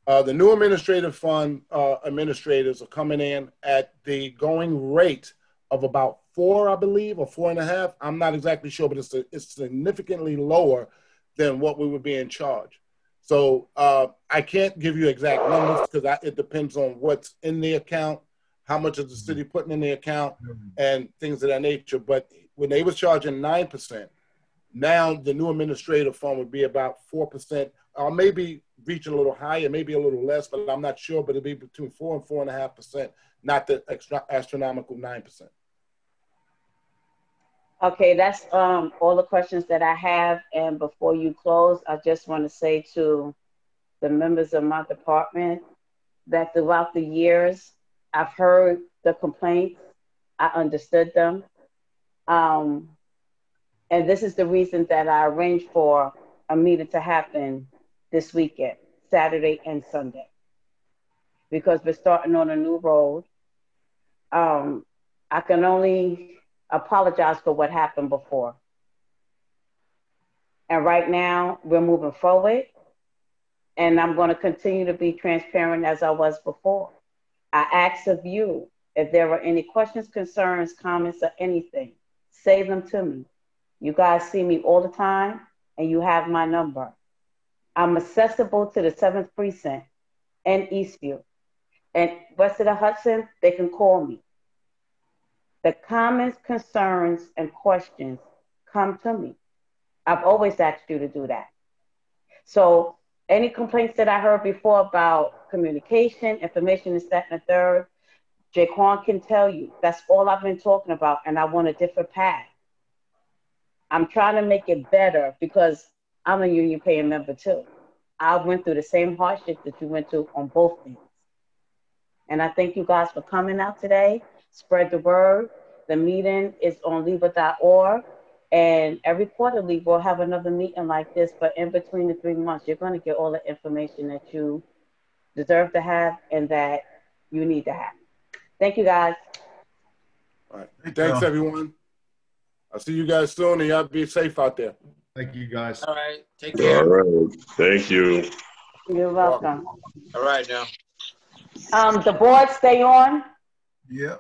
The new administrative fund administrators are coming in at the going rate of about 4, I believe, or 4.5. I'm not exactly sure, but it's significantly lower than what we would be in charge. So I can't give you exact numbers because it depends on what's in the account, how much is the city putting in the account, and things of that nature. But when they was charging 9%, now the new administrative fund would be about 4%, or maybe reaching a little higher, maybe a little less, but I'm not sure. But it'd be between 4 and 4.5%, not the astronomical 9%. Okay, that's all the questions that I have. And before you close, I just want to say to the members of my department that throughout the years, I've heard the complaints, I understood them. And this is the reason that I arranged for a meeting to happen this weekend, Saturday and Sunday, because we're starting on a new road. I can only apologize for what happened before. And right now we're moving forward, and I'm going to continue to be transparent as I was before. I ask of you, if there are any questions, concerns, comments, or anything, say them to me. You guys see me all the time, and you have my number. I'm accessible to the 7th Precinct and Eastview. And west of the Hudson, they can call me. The comments, concerns, and questions come to me. I've always asked you to do that. So any complaints that I heard before about communication, information is that and the third, Jaquan can tell you. That's all I've been talking about, and I want a different path. I'm trying to make it better because I'm a union paying member too. I went through the same hardship that you went through on both ends. And I thank you guys for coming out today. Spread the word. The meeting is on LEEBA.org. And every quarterly, we'll have another meeting like this. But in between the 3 months, you're going to get all the information that you deserve to have and that you need to have. Thank you, guys. All right. Thanks, everyone. I'll see you guys soon, and y'all be safe out there. Thank you, guys. All right. Take care. All right. Thank you. You're welcome. All right now. The board stay on. Yeah.